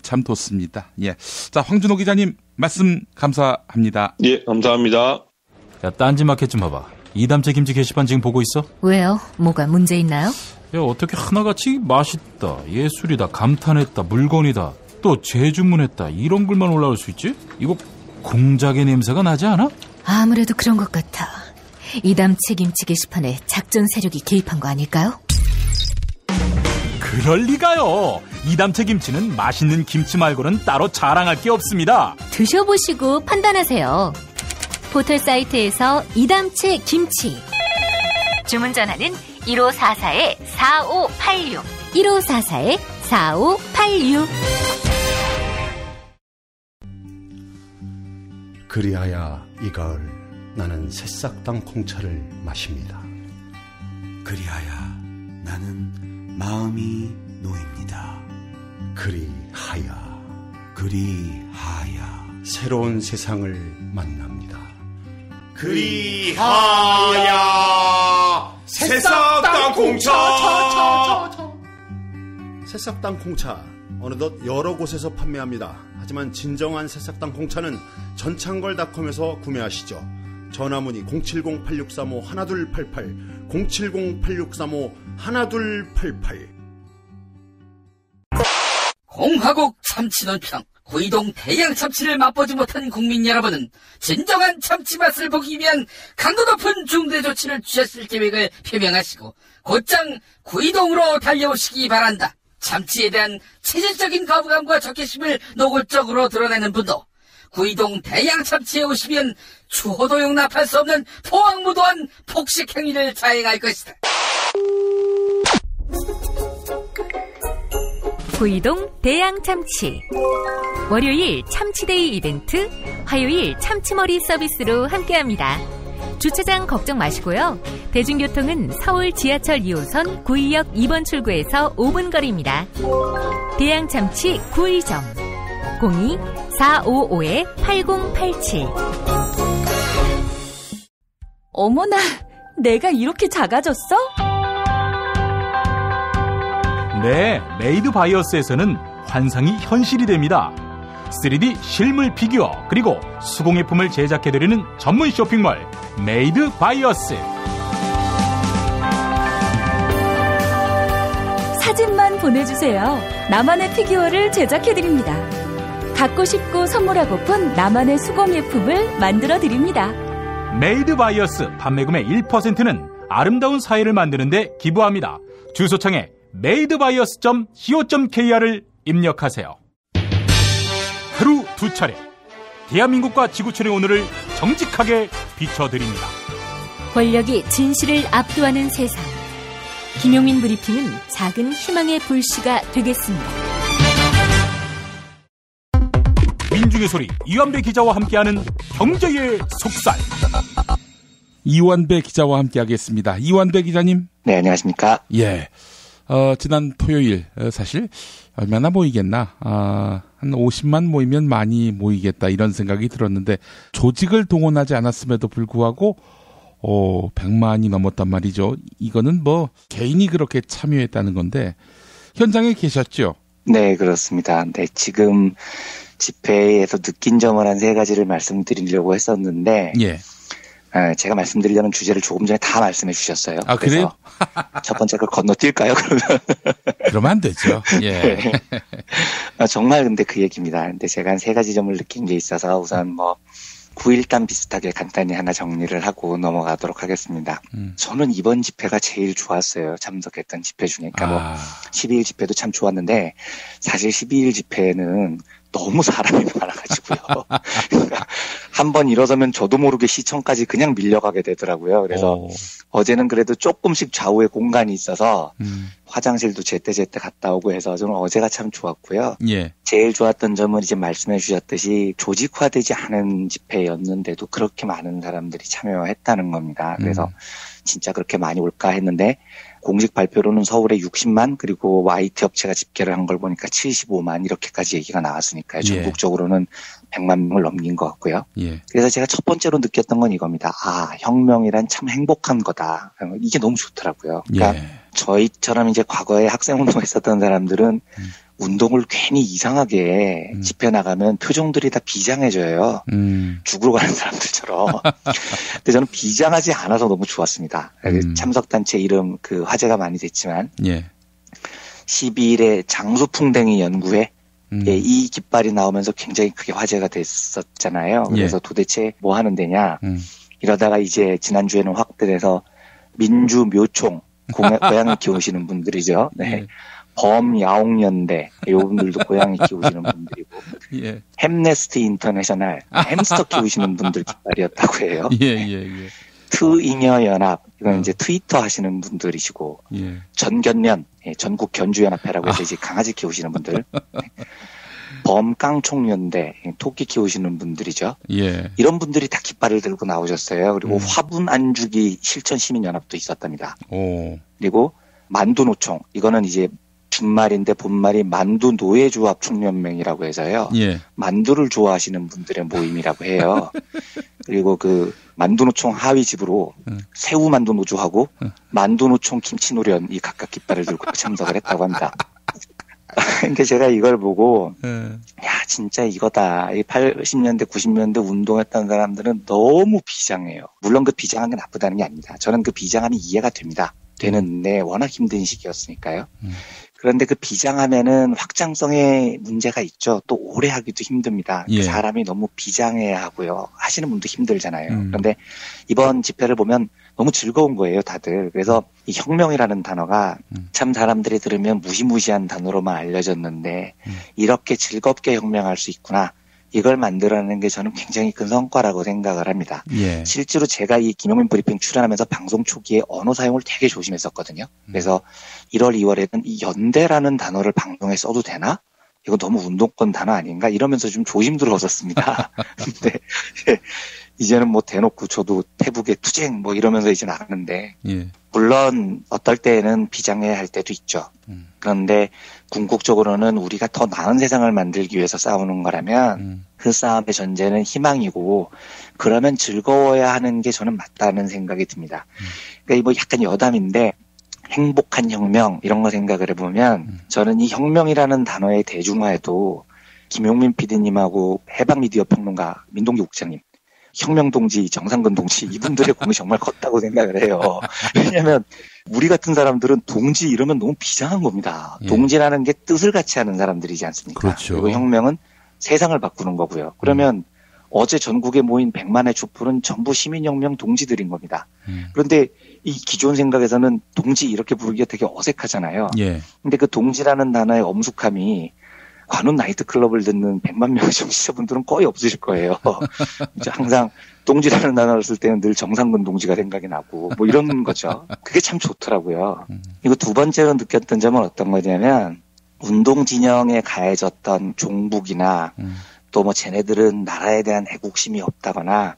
참 돋습니다. 예, 자 황준호 기자님 말씀 감사합니다. 예, 감사합니다. 야, 딴지마켓 좀 봐봐. 이담채 김치 게시판 지금 보고 있어? 왜요? 뭐가 문제 있나요? 야, 어떻게 하나같이 맛있다, 예술이다, 감탄했다, 물건이다, 또 재주문했다 이런 글만 올라올 수 있지? 이거 공작의 냄새가 나지 않아? 아무래도 그런 것 같아. 이담채 김치 게시판에 작전 세력이 개입한 거 아닐까요? 그럴 리가요. 이담채 김치는 맛있는 김치 말고는 따로 자랑할 게 없습니다. 드셔보시고 판단하세요. 포털 사이트에서 이담채 김치. 주문 전화는 1544-4586. 1544-4586. 그리하여 이 가을 나는 새싹 땅콩차를 마십니다. 그리하여 나는 마음이 놓입니다. 그리하여 새로운 세상을 만납니다. 그리하여 새싹 땅콩차. 새싹 땅콩차 어느덧 여러 곳에서 판매합니다. 하지만 진정한 새싹 땅콩차는 전창걸닷컴에서 구매하시죠. 전화문의 070-8635-1288 070-8635-1288. 공화국 참치 논평. 구이동 대양 참치를 맛보지 못한 국민 여러분은 진정한 참치 맛을 보기 위한 강도 높은 중대 조치를 취하실 계획을 표명하시고 곧장 구이동으로 달려오시기 바란다. 참치에 대한 체질적인 거부감과 적개심을 노골적으로 드러내는 분도 구이동 대양 참치에 오시면 추호도 용납할 수 없는 포악무도한 폭식 행위를 자행할 것이다. 구이동 대양참치. 월요일 참치데이 이벤트, 화요일 참치머리 서비스로 함께합니다. 주차장 걱정 마시고요. 대중교통은 서울 지하철 2호선 구의역 2번 출구에서 5분 거리입니다. 대양참치 구의점 02-455-8087. 어머나, 내가 이렇게 작아졌어? 네, 메이드 바이어스에서는 환상이 현실이 됩니다. 3D 실물 피규어 그리고 수공예품을 제작해드리는 전문 쇼핑몰 메이드 바이어스. 사진만 보내주세요. 나만의 피규어를 제작해드립니다. 갖고 싶고 선물하고픈 나만의 수공예품을 만들어드립니다. 메이드 바이어스 판매금의 1%는 아름다운 사회를 만드는 데 기부합니다. 주소창에 madebyus.co.kr을 입력하세요. 하루 2차례 대한민국과 지구촌의 오늘을 정직하게 비춰드립니다. 권력이 진실을 압도하는 세상. 김용민 브리핑은 작은 희망의 불씨가 되겠습니다. 민중의 소리 이완배 기자와 함께하는 경제의 속살. 이완배 기자와 함께하겠습니다. 이완배 기자님. 네, 안녕하십니까. 예. 지난 토요일 사실 얼마나 모이겠나. 한 50만 모이면 많이 모이겠다 이런 생각이 들었는데 조직을 동원하지 않았음에도 불구하고 100만이 넘었단 말이죠. 이거는 뭐 개인이 그렇게 참여했다는 건데 현장에 계셨죠? 네, 그렇습니다. 네, 지금 집회에서 느낀 점을 한 3가지를 말씀드리려고 했었는데 예. 제가 말씀드리려는 주제를 조금 전에 다 말씀해 주셨어요. 아, 그래요? 첫 번째 걸 건너뛸까요, 그러면? 그러면 안 되죠. 예. 네. 정말 근데 그 얘기입니다. 근데 제가 한 3가지 점을 느낀 게 있어서 우선 9.1단 비슷하게 간단히 하나 정리를 하고 넘어가도록 하겠습니다. 저는 이번 집회가 제일 좋았어요. 참석했던 집회 중에. 그러니까 12.1 집회도 참 좋았는데 사실 12.1 집회는 너무 사람이 많아가지고요. 그러니까 한번 일어서면 저도 모르게 시청까지 그냥 밀려가게 되더라고요. 그래서 어제는 그래도 조금씩 좌우에 공간이 있어서 화장실도 제때 갔다 오고 해서 저는 어제가 참 좋았고요. 예. 제일 좋았던 점은 이제 말씀해 주셨듯이 조직화되지 않은 집회였는데도 그렇게 많은 사람들이 참여했다는 겁니다. 그래서 진짜 그렇게 많이 올까 했는데 공식 발표로는 서울에 60만 그리고 IT 업체가 집계를 한 걸 보니까 75만 이렇게까지 얘기가 나왔으니까요. 전국적으로는 100만 명을 넘긴 것 같고요. 예. 그래서 제가 첫 번째로 느꼈던 건 이겁니다. 혁명이란 참 행복한 거다. 이게 너무 좋더라고요. 그러니까 저희처럼 이제 과거에 학생운동했었던 사람들은 운동을 괜히 이상하게 집회 나가면 표정들이 다 비장해져요. 죽으러 가는 사람들처럼. 근데 저는 비장하지 않아서 너무 좋았습니다. 참석단체 이름 화제가 많이 됐지만 12일에 장수풍뎅이 연구회 이 깃발이 나오면서 굉장히 크게 화제가 됐었잖아요. 그래서 도대체 뭐 하는 데냐. 이러다가 이제 지난주에는 확대돼서 민주묘총 고양이 키우시는 분들이죠. 네. 범야옹연대 이분들도 고양이 키우시는 분들이고 햄네스트 인터내셔널 햄스터 키우시는 분들 깃발이었다고 해요. 트잉여연합 이건 이제 트위터 하시는 분들이시고 전견련 전국 견주연합회라고 해서 이제 강아지 키우시는 분들 범깡총연대 토끼 키우시는 분들이죠. 이런 분들이 다 깃발을 들고 나오셨어요. 그리고 화분 안주기 실천시민연합도 있었답니다. 그리고 만두노총 이거는 이제 준말인데 본말이 만두 노예조합 총연맹이라고 해서요. 만두를 좋아하시는 분들의 모임이라고 해요. 그리고 만두노총 하위 지부로 새우만두 노조하고 만두노총 김치노련 이 각각 깃발을 들고 참석을 했다고 합니다. 그러니까 제가 이걸 보고 진짜 이거다. 이 80년대 90년대 운동했던 사람들은 너무 비장해요. 물론 그 비장한 게 나쁘다는 게 아닙니다. 저는 그 비장함이 이해가 됩니다. 되는데 워낙 힘든 시기였으니까요. 그런데 그 비장함에는 확장성의 문제가 있죠. 또 오래 하기도 힘듭니다. 사람이 너무 비장해야 하고요. 하시는 분도 힘들잖아요. 그런데 이번 집회를 보면 너무 즐거운 거예요, 다들. 그래서 이 혁명이라는 단어가 참 사람들이 들으면 무시무시한 단어로만 알려졌는데 이렇게 즐겁게 혁명할 수 있구나. 이걸 만들어내는 게 저는 굉장히 큰 성과라고 생각을 합니다. 실제로 제가 이 김용민 브리핑 출연하면서 방송 초기에 언어 사용을 되게 조심했었거든요. 그래서 1월, 2월에는 이 연대라는 단어를 방송에 써도 되나? 이거 너무 운동권 단어 아닌가? 이러면서 좀 조심 들어섰습니다. 근데 이제는 대놓고 저도 태북의 투쟁 이러면서 이제 나가는데 물론 어떨 때는 비장해야 할 때도 있죠. 그런데 궁극적으로는 우리가 더 나은 세상을 만들기 위해서 싸우는 거라면 그 싸움의 전제는 희망이고 그러면 즐거워야 하는 게 저는 맞다는 생각이 듭니다. 그러니까 약간 여담인데 행복한 혁명 이런 거 생각을 해보면 저는 이 혁명이라는 단어의 대중화에도 김용민 PD님하고 해방미디어 평론가 민동기 국장님 혁명동지, 정상근 동지 이분들의 공이 정말 컸다고 생각을 해요. 왜냐하면 우리 같은 사람들은 동지 이러면 너무 비장한 겁니다. 동지라는 게 뜻을 같이 하는 사람들이지 않습니까? 그렇죠. 그리고 혁명은 세상을 바꾸는 거고요. 그러면 어제 전국에 모인 100만의 촛불은 전부 시민혁명 동지들인 겁니다. 그런데 이 기존 생각에서는 동지 이렇게 부르기가 되게 어색하잖아요. 근데 그 동지라는 단어의 엄숙함이 관훈 나이트클럽을 듣는 100만 명의 청취자분들은 거의 없으실 거예요. 항상 동지라는 단어를 쓸 때는 늘 정상근 동지가 생각이 나고 이런 거죠. 그게 참 좋더라고요. 이거 두 번째로 느꼈던 점은 어떤 거냐면 운동 진영에 가해졌던 종북이나 또 쟤네들은 나라에 대한 애국심이 없다거나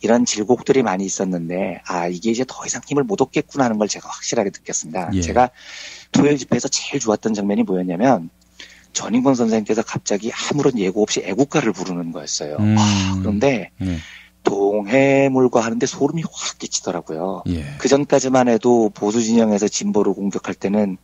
이런 질곡들이 많이 있었는데 이게 이제 더 이상 힘을 못 얻겠구나 하는 걸 제가 확실하게 느꼈습니다. 제가 토요일 집회에서 제일 좋았던 장면이 뭐였냐면 전인권 선생님께서 갑자기 아무런 예고 없이 애국가를 부르는 거였어요. 그런데 동해물과 하는데 소름이 확 끼치더라고요. 예. 그 전까지만 해도 보수 진영에서 진보를 공격할 때는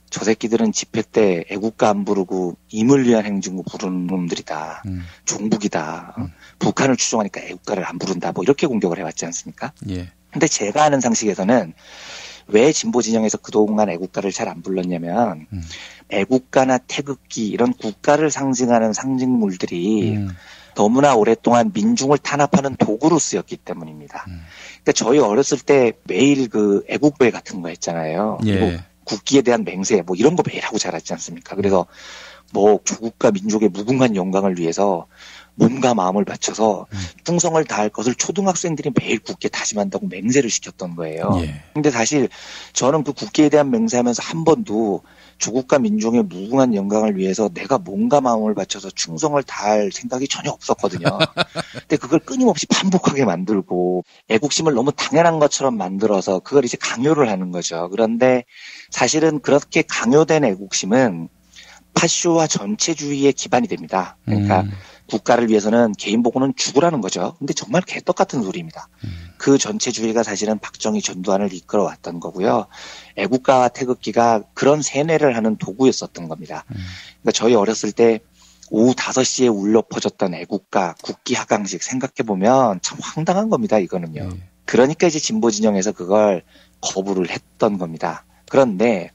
저 새끼들은 집회 때 애국가 안 부르고 임을 위한 행진곡 부르는 놈들이다. 종북이다. 북한을 추종하니까 애국가를 안 부른다. 뭐 이렇게 공격을 해왔지 않습니까? 예. 근데 제가 아는 상식에서는 왜 진보 진영에서 그동안 애국가를 잘 안 불렀냐면 애국가나 태극기 이런 국가를 상징하는 상징물들이 너무나 오랫동안 민중을 탄압하는 도구로 쓰였기 때문입니다. 그러니까 저희 어렸을 때 매일 그 애국배 같은 거 했잖아요. 예. 그리고 국기에 대한 맹세 뭐 이런 거 매일 하고 자랐지 않습니까? 그래서 뭐 조국과 민족의 무궁한 영광을 위해서 몸과 마음을 바쳐서 충성을 다할 것을 초등학생들이 매일 굳게 다짐한다고 맹세를 시켰던 거예요. 예. 근데 사실 저는 그 국기에 대한 맹세하면서 한 번도 조국과 민족의 무궁한 영광을 위해서 내가 몸과 마음을 바쳐서 충성을 다할 생각이 전혀 없었거든요. 근데 그걸 끊임없이 반복하게 만들고 애국심을 너무 당연한 것처럼 만들어서 그걸 이제 강요를 하는 거죠. 그런데 사실은 그렇게 강요된 애국심은 파쇼와 전체주의의 기반이 됩니다. 그러니까 국가를 위해서는 개인 보고는 죽으라는 거죠. 근데 정말 개떡 같은 소리입니다. 그 전체주의가 사실은 박정희 전두환을 이끌어왔던 거고요. 애국가와 태극기가 그런 세뇌를 하는 도구였었던 겁니다. 그러니까 저희 어렸을 때 오후 5시에 울려 퍼졌던 애국가, 국기 하강식 생각해보면 참 황당한 겁니다. 이거는요. 그러니까 이제 진보 진영에서 그걸 거부를 했던 겁니다. 그런데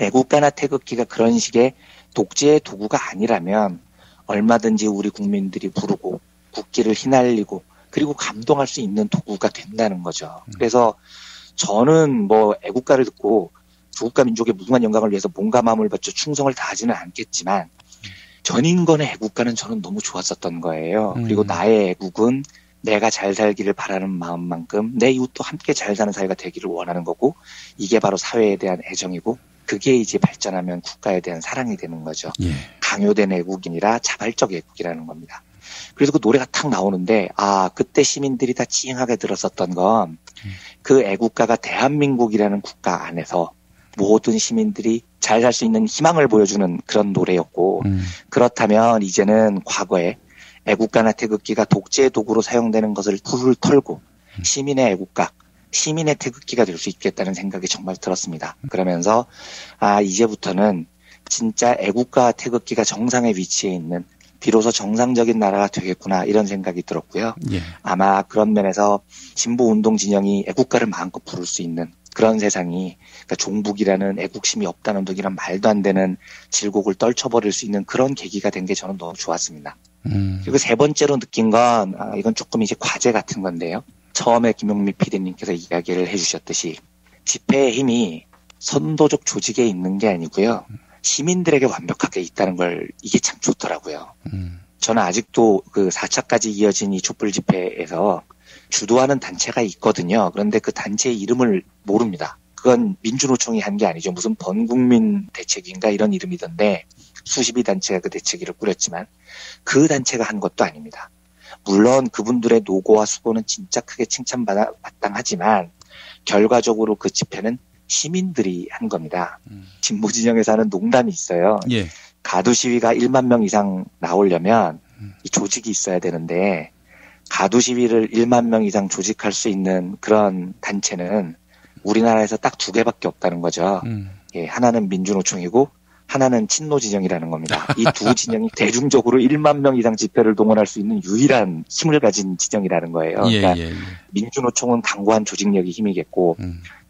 애국가나 태극기가 그런 식의 독재의 도구가 아니라면 얼마든지 우리 국민들이 부르고 국기를 휘날리고 그리고 감동할 수 있는 도구가 된다는 거죠. 그래서 저는 뭐 애국가를 듣고 조국과 민족의 무궁한 영광을 위해서 몸과 마음을 바쳐 충성을 다하지는 않겠지만 전인권의 애국가는 저는 너무 좋았었던 거예요. 그리고 나의 애국은 내가 잘 살기를 바라는 마음만큼 내 이웃도 함께 잘 사는 사회가 되기를 원하는 거고 이게 바로 사회에 대한 애정이고 그게 이제 발전하면 국가에 대한 사랑이 되는 거죠. 예. 강요된 애국이라 자발적 애국이라는 겁니다. 그래서 그 노래가 탁 나오는데 그때 시민들이 다 찡하게 들었었던 건 그 애국가가 대한민국이라는 국가 안에서 모든 시민들이 잘 살 수 있는 희망을 보여주는 그런 노래였고 그렇다면 이제는 과거에 애국가나 태극기가 독재의 도구로 사용되는 것을 훌훌 털고 시민의 애국가 시민의 태극기가 될 수 있겠다는 생각이 정말 들었습니다. 그러면서 이제부터는 진짜 애국가와 태극기가 정상에 위치해 있는 비로소 정상적인 나라가 되겠구나 이런 생각이 들었고요. 예. 아마 그런 면에서 진보운동 진영이 애국가를 마음껏 부를 수 있는 그런 세상이 그러니까 종북이라는 애국심이 없다는 둥이란 말도 안 되는 질곡을 떨쳐버릴 수 있는 그런 계기가 된 게 저는 너무 좋았습니다. 그리고 세 번째로 느낀 건 이건 조금 이제 과제 같은 건데요. 처음에 김용미 PD님께서 이야기를 해주셨듯이 집회의 힘이 선도적 조직에 있는 게 아니고요. 시민들에게 완벽하게 있다는 걸 이게 참 좋더라고요. 저는 아직도 그 4차까지 이어진 이 촛불 집회에서 주도하는 단체가 있거든요. 그런데 그 단체의 이름을 모릅니다. 그건 민주노총이 한 게 아니죠. 무슨 번국민 대책인가 이런 이름이던데 수십이 단체가 그 대책위를 꾸렸지만 그 단체가 한 것도 아닙니다. 물론 그분들의 노고와 수고는 진짜 크게 칭찬마땅하지만 결과적으로 그 집회는 시민들이 한 겁니다. 진보 진영에서 하는 농담이 있어요. 예. 가두 시위가 1만 명 이상 나오려면 이 조직이 있어야 되는데 가두 시위를 1만 명 이상 조직할 수 있는 그런 단체는 우리나라에서 딱 2개밖에 없다는 거죠. 예, 하나는 민주노총이고 하나는 친노 진영이라는 겁니다. 이 두 진영이 대중적으로 1만 명 이상 집회를 동원할 수 있는 유일한 힘을 가진 진영이라는 거예요. 그러니까 민주노총은 강고한 조직력이 힘이겠고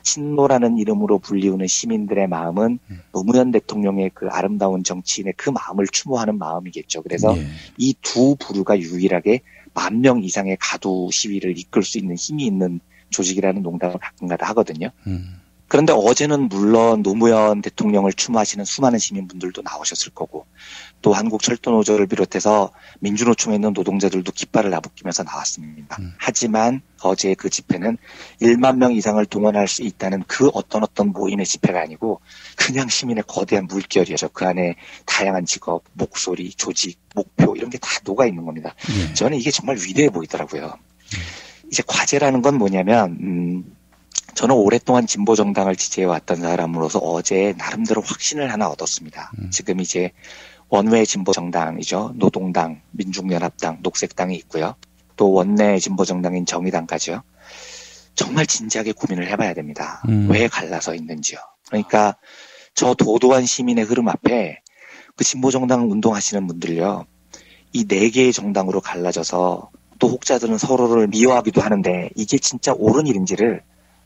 친노라는 이름으로 불리우는 시민들의 마음은 노무현 대통령의 그 아름다운 정치인의 그 마음을 추모하는 마음이겠죠. 그래서 이 두 부류가 유일하게 10,000명 이상의 가두 시위를 이끌 수 있는 힘이 있는 조직이라는 농담을 가끔가다 하거든요. 그런데 어제는 물론 노무현 대통령을 추모하시는 수많은 시민분들도 나오셨을 거고 또 한국철도노조를 비롯해서 민주노총에 있는 노동자들도 깃발을 나부끼면서 나왔습니다. 하지만 어제 그 집회는 1만 명 이상을 동원할 수 있다는 그 어떤 모임의 집회가 아니고 그냥 시민의 거대한 물결이었죠. 그 안에 다양한 직업, 목소리, 조직, 목표 이런 게 다 녹아 있는 겁니다. 저는 이게 정말 위대해 보이더라고요. 이제 과제라는 건 뭐냐면 저는 오랫동안 진보정당을 지지해왔던 사람으로서 어제 나름대로 확신을 하나 얻었습니다. 지금 이제 원외 진보정당이죠. 노동당, 민중연합당, 녹색당이 있고요. 또 원내 진보정당인 정의당까지요. 정말 진지하게 고민을 해봐야 됩니다. 왜 갈라서 있는지요. 그러니까 저 도도한 시민의 흐름 앞에 그 진보정당 운동하시는 분들요. 이 4개의 정당으로 갈라져서 또 혹자들은 서로를 미워하기도 하는데 이게 진짜 옳은 일인지를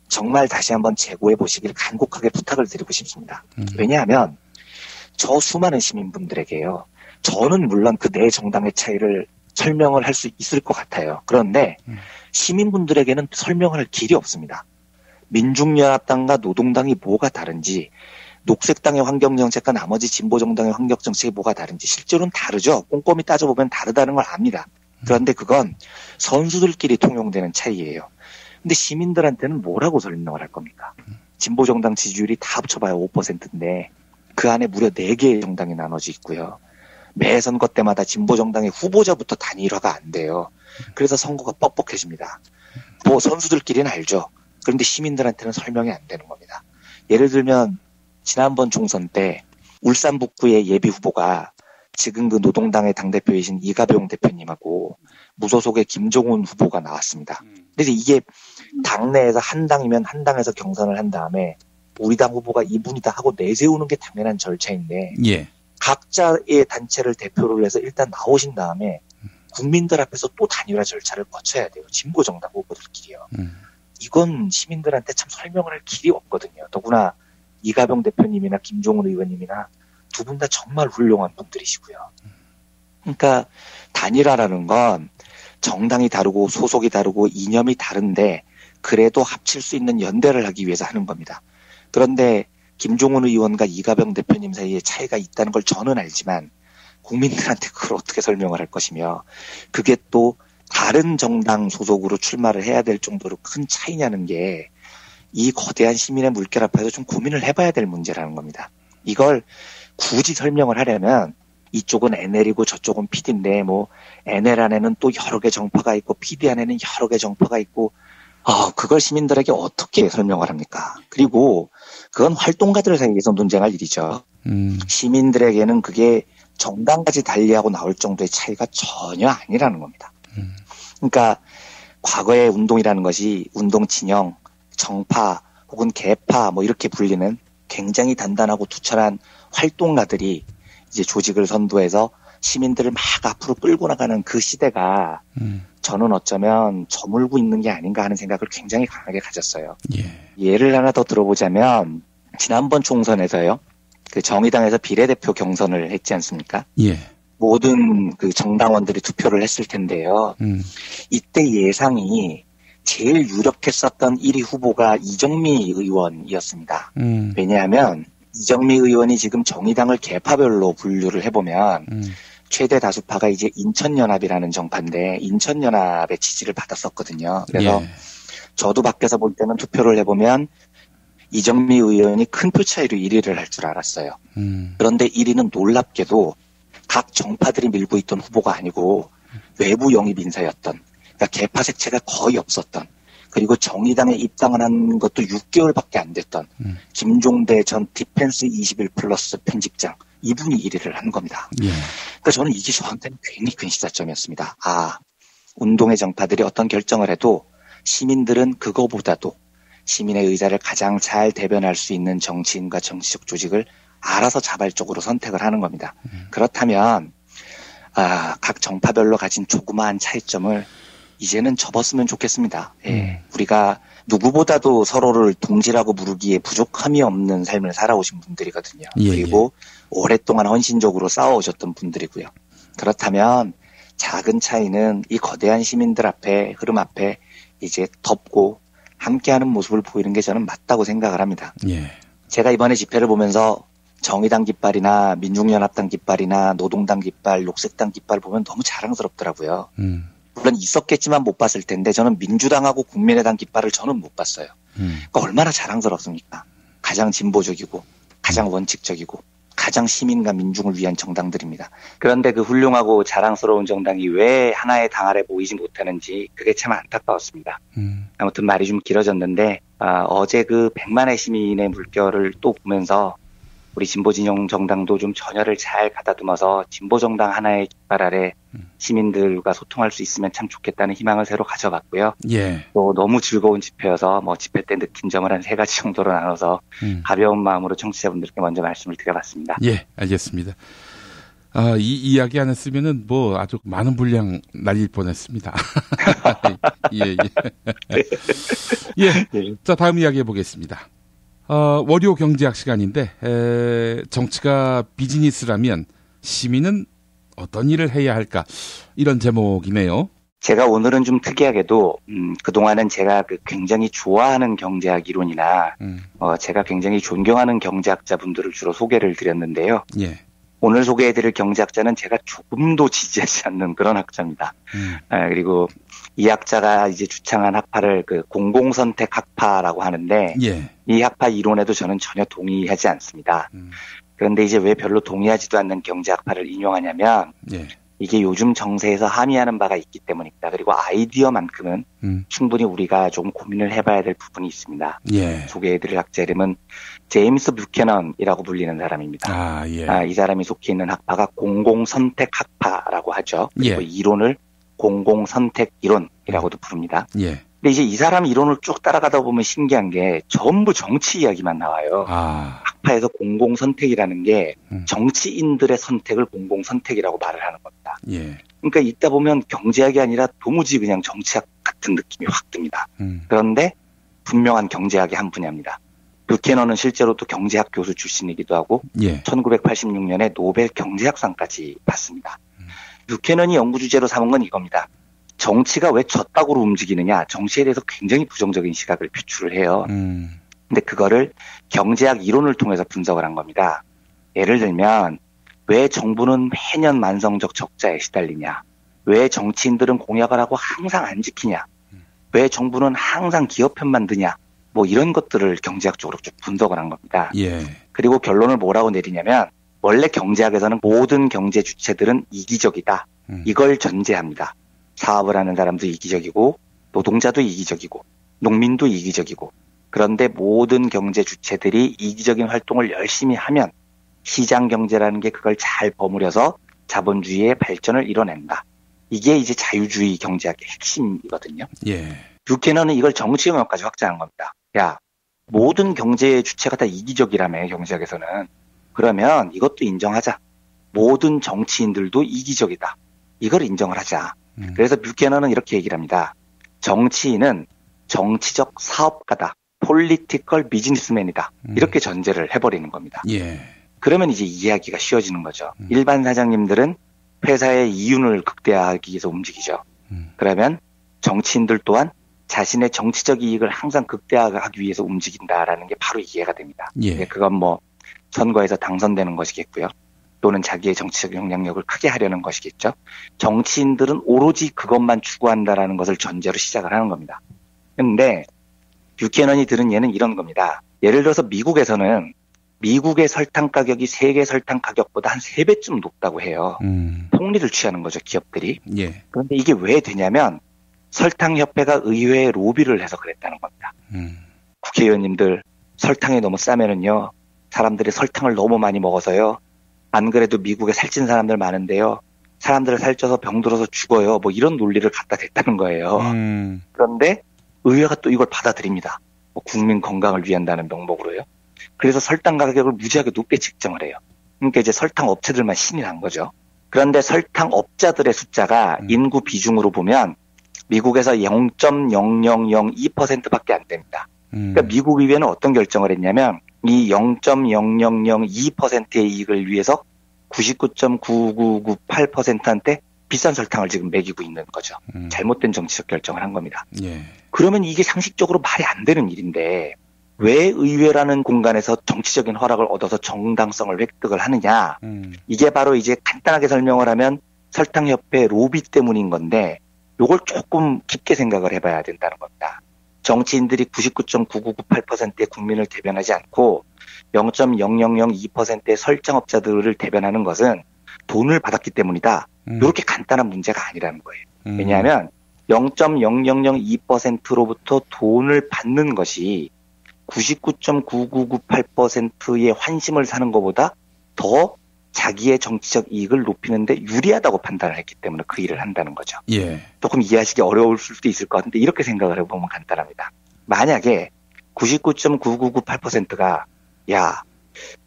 정말 다시 한번 재고해 보시길 간곡하게 부탁을 드리고 싶습니다. 왜냐하면 저 수많은 시민분들에게요. 저는 물론 그 4정당의 차이를 설명을 할 수 있을 것 같아요. 그런데 시민분들에게는 설명할 길이 없습니다. 민중연합당과 노동당이 뭐가 다른지, 녹색당의 환경정책과 나머지 진보정당의 환경정책이 뭐가 다른지 실제로는 다르죠. 꼼꼼히 따져보면 다르다는 걸 압니다. 그런데 그건 선수들끼리 통용되는 차이예요. 근데 시민들한테는 뭐라고 설명을 할 겁니까? 진보정당 지지율이 다 합쳐봐야 5%인데 그 안에 무려 4개의 정당이 나눠져 있고요. 매 선거 때마다 진보정당의 후보자부터 단일화가 안 돼요. 그래서 선거가 뻑뻑해집니다. 뭐 선수들끼리는 알죠. 그런데 시민들한테는 설명이 안 되는 겁니다. 예를 들면 지난번 총선 때 울산 북구의 예비 후보가 지금 그 노동당의 당대표이신 이가병 대표님하고 무소속의 김종훈 후보가 나왔습니다. 그래서 이게 당내에서 한 당이면 한 당에서 경선을 한 다음에 우리 당 후보가 이분이다 하고 내세우는 게 당연한 절차인데 예. 각자의 단체를 대표를 해서 일단 나오신 다음에 국민들 앞에서 또 단일화 절차를 거쳐야 돼요. 진보정당 후보들끼리요. 이건 시민들한테 참 설명을 할 길이 없거든요. 더구나 이가병 대표님이나 김종훈 의원님이나 두 분 다 정말 훌륭한 분들이시고요. 그러니까 단일화라는 건 정당이 다르고 소속이 다르고 이념이 다른데 그래도 합칠 수 있는 연대를 하기 위해서 하는 겁니다. 그런데 김종훈 의원과 이가병 대표님 사이에 차이가 있다는 걸 저는 알지만 국민들한테 그걸 어떻게 설명을 할 것이며 그게 또 다른 정당 소속으로 출마를 해야 될 정도로 큰 차이냐는 게 이 거대한 시민의 물결 앞에서 좀 고민을 해봐야 될 문제라는 겁니다. 이걸 굳이 설명을 하려면 이쪽은 NL이고 저쪽은 PD인데 뭐 NL 안에는 또 여러 개 정파가 있고 PD 안에는 여러 개 정파가 있고 그걸 시민들에게 어떻게 설명을 합니까? 그리고 그건 활동가들 사이에서 논쟁할 일이죠. 시민들에게는 그게 정당까지 달리하고 나올 정도의 차이가 전혀 아니라는 겁니다. 그러니까 과거의 운동이라는 것이 운동 진영, 정파 혹은 계파 뭐 이렇게 불리는 굉장히 단단하고 투철한 활동가들이 이제 조직을 선도해서 시민들을 막 앞으로 끌고 나가는 그 시대가 저는 어쩌면 저물고 있는 게 아닌가 하는 생각을 굉장히 강하게 가졌어요. 예를 하나 더 들어보자면 지난번 총선에서요. 그 정의당에서 비례대표 경선을 했지 않습니까? 예. 모든 그 정당원들이 투표를 했을 텐데요. 이때 예상이 제일 유력했었던 1위 후보가 이정미 의원이었습니다. 왜냐하면 이정미 의원이 지금 정의당을 계파별로 분류를 해보면 최대 다수파가 이제 인천연합이라는 정파인데 인천연합의 지지를 받았었거든요. 그래서 저도 밖에서 볼 때는 투표를 해보면 이정미 의원이 큰 표 차이로 1위를 할 줄 알았어요. 그런데 1위는 놀랍게도 각 정파들이 밀고 있던 후보가 아니고 외부 영입 인사였던, 그러니까 계파 색채가 거의 없었던, 그리고 정의당에 입당을 한 것도 6개월밖에 안 됐던 김종대 전 디펜스 21 플러스 편집장, 이분이 1위를 한 겁니다. 그러니까 저는 이게 저한테는 굉장히 큰 시사점이었습니다. 운동의 정파들이 어떤 결정을 해도 시민들은 그거보다도 시민의 의사를 가장 잘 대변할 수 있는 정치인과 정치적 조직을 알아서 자발적으로 선택을 하는 겁니다. 그렇다면 각 정파별로 가진 조그마한 차이점을 이제는 접었으면 좋겠습니다. 우리가 누구보다도 서로를 동지라고 부르기에 부족함이 없는 삶을 살아오신 분들이거든요. 그리고 오랫동안 헌신적으로 싸워오셨던 분들이고요. 그렇다면 작은 차이는 이 거대한 시민들 앞에, 흐름 앞에 이제 덮고 함께하는 모습을 보이는 게 저는 맞다고 생각을 합니다. 제가 이번에 집회를 보면서 정의당 깃발이나 민중연합당 깃발이나 노동당 깃발, 녹색당 깃발 보면 너무 자랑스럽더라고요. 물론 있었겠지만 못 봤을 텐데 저는 민주당하고 국민의당 깃발을 저는 못 봤어요. 그러니까 얼마나 자랑스럽습니까? 가장 진보적이고 가장 원칙적이고 가장 시민과 민중을 위한 정당들입니다. 그런데 그 훌륭하고 자랑스러운 정당이 왜 하나의 당 아래 모이지 못하는지 그게 참 안타까웠습니다. 아무튼 말이 좀 길어졌는데 어제 그 100만의 시민의 물결을 또 보면서 우리 진보 진영 정당도 좀 전열을 잘 가다듬어서 진보 정당 하나의 깃발 아래 시민들과 소통할 수 있으면 참 좋겠다는 희망을 새로 가져봤고요. 예. 또 너무 즐거운 집회여서 뭐 집회 때 느낀 점을 한 3가지 정도로 나눠서 가벼운 마음으로 청취자분들께 먼저 말씀을 드려봤습니다. 예, 알겠습니다. 이 이야기 안 했으면은 뭐 아주 많은 분량 날릴 뻔했습니다. 예. 예. 자, 다음 이야기 해보겠습니다. 월요 경제학 시간인데, 정치가 비즈니스라면 시민은 어떤 일을 해야 할까? 이런 제목이네요. 제가 오늘은 좀 특이하게도, 그동안은 제가 굉장히 좋아하는 경제학 이론이나, 제가 굉장히 존경하는 경제학자분들을 주로 소개를 드렸는데요. 예. 오늘 소개해드릴 경제학자는 제가 조금도 지지하지 않는 그런 학자입니다. 그리고 이 학자가 이제 주창한 학파를 공공선택 학파라고 하는데, 예. 이 학파 이론에도 저는 전혀 동의하지 않습니다. 그런데 이제 왜 별로 동의하지도 않는 경제학파를 인용하냐면, 예. 이게 요즘 정세에서 함의하는 바가 있기 때문입니다. 그리고 아이디어만큼은 충분히 우리가 좀 고민을 해봐야 될 부분이 있습니다. 예. 소개해드릴 학자 이름은 제임스 뷰캐넌이라고 불리는 사람입니다. 이 사람이 속해 있는 학파가 공공선택 학파라고 하죠. 그리고 예. 이론을 공공선택 이론이라고도 부릅니다. 예. 근데 이제 이 사람 이론을 쭉 따라가다 보면 신기한 게 전부 정치 이야기만 나와요. 학파에서 공공선택이라는 게 정치인들의 선택을 공공선택이라고 말을 하는 겁니다. 예. 그러니까 읽다 보면 경제학이 아니라 도무지 그냥 정치학 같은 느낌이 확 듭니다. 그런데 분명한 경제학의 한 분야입니다. 뷰캐넌은 실제로 또 경제학 교수 출신이기도 하고 1986년에 노벨 경제학상까지 받습니다. 뷰캐넌이 연구 주제로 삼은 건 이겁니다. 정치가 왜 젖박으로 움직이느냐, 정치에 대해서 굉장히 부정적인 시각을 표출을 해요. 근데 그거를 경제학 이론을 통해서 분석을 한 겁니다. 예를 들면 왜 정부는 매년 만성적 적자에 시달리냐, 왜 정치인들은 공약을 하고 항상 안 지키냐, 왜 정부는 항상 기업 편만 드냐, 뭐 이런 것들을 경제학적으로 좀 분석을 한 겁니다. 예. 그리고 결론을 뭐라고 내리냐면 원래 경제학에서는 모든 경제 주체들은 이기적이다. 이걸 전제합니다. 사업을 하는 사람도 이기적이고 노동자도 이기적이고 농민도 이기적이고, 그런데 모든 경제 주체들이 이기적인 활동을 열심히 하면 시장 경제라는 게 그걸 잘 버무려서 자본주의의 발전을 이뤄낸다. 이게 이제 자유주의 경제학의 핵심이거든요. 예. 뷰캐넌은 이걸 정치 영역까지 확장한 겁니다. 야, 모든 경제 주체가 다 이기적이라며 경제학에서는. 그러면 이것도 인정하자. 모든 정치인들도 이기적이다. 이걸 인정을 하자. 그래서 뷰캐넌은 이렇게 얘기를 합니다. 정치인은 정치적 사업가다. 폴리티컬 비즈니스맨이다. 이렇게 전제를 해버리는 겁니다. 예. 그러면 이제 이해하기가 쉬워지는 거죠. 일반 사장님들은 회사의 이윤을 극대화하기 위해서 움직이죠. 그러면 정치인들 또한 자신의 정치적 이익을 항상 극대화하기 위해서 움직인다라는 게 바로 이해가 됩니다. 예. 그건 뭐 선거에서 당선되는 것이겠고요. 또는 자기의 정치적 영향력을 크게 하려는 것이겠죠. 정치인들은 오로지 그것만 추구한다라는 것을 전제로 시작을 하는 겁니다. 그런데 뷰캐넌이 들은 예는 이런 겁니다. 예를 들어서 미국에서는 미국의 설탕 가격이 세계 설탕 가격보다 한 3배쯤 높다고 해요. 폭리를 취하는 거죠, 기업들이. 예. 그런데 이게 왜 되냐면 설탕협회가 의회에 로비를 해서 그랬다는 겁니다. 국회의원님들, 설탕이 너무 싸면은요, 사람들이 설탕을 너무 많이 먹어서요, 안 그래도 미국에 살찐 사람들 많은데요, 사람들을 살쪄서 병들어서 죽어요. 뭐 이런 논리를 갖다 댔다는 거예요. 그런데 의회가 또 이걸 받아들입니다. 뭐 국민 건강을 위한다는 명목으로요. 그래서 설탕 가격을 무지하게 높게 책정을 해요. 그러니까 이제 설탕 업체들만 신이 난 거죠. 그런데 설탕 업자들의 숫자가 인구 비중으로 보면 미국에서 0.0002%밖에 안 됩니다. 그러니까 미국 의회는 어떤 결정을 했냐면 이 0.0002%의 이익을 위해서 99.9998%한테 비싼 설탕을 지금 먹이고 있는 거죠. 잘못된 정치적 결정을 한 겁니다. 예. 그러면 이게 상식적으로 말이 안 되는 일인데 왜 의회라는 공간에서 정치적인 허락을 얻어서 정당성을 획득을 하느냐. 이게 바로 이제 간단하게 설명을 하면 설탕협회 로비 때문인 건데 요걸 조금 깊게 생각을 해봐야 된다는 겁니다. 정치인들이 99.9998%의 국민을 대변하지 않고 0.0002%의 설정업자들을 대변하는 것은 돈을 받았기 때문이다. 이렇게 간단한 문제가 아니라는 거예요. 왜냐하면 0.0002%로부터 돈을 받는 것이 99.9998%의 환심을 사는 것보다 더 자기의 정치적 이익을 높이는데 유리하다고 판단을 했기 때문에 그 일을 한다는 거죠. 예. 조금 이해하시기 어려울 수도 있을 것 같은데 이렇게 생각을 해보면 간단합니다. 만약에 99.9998%가 야,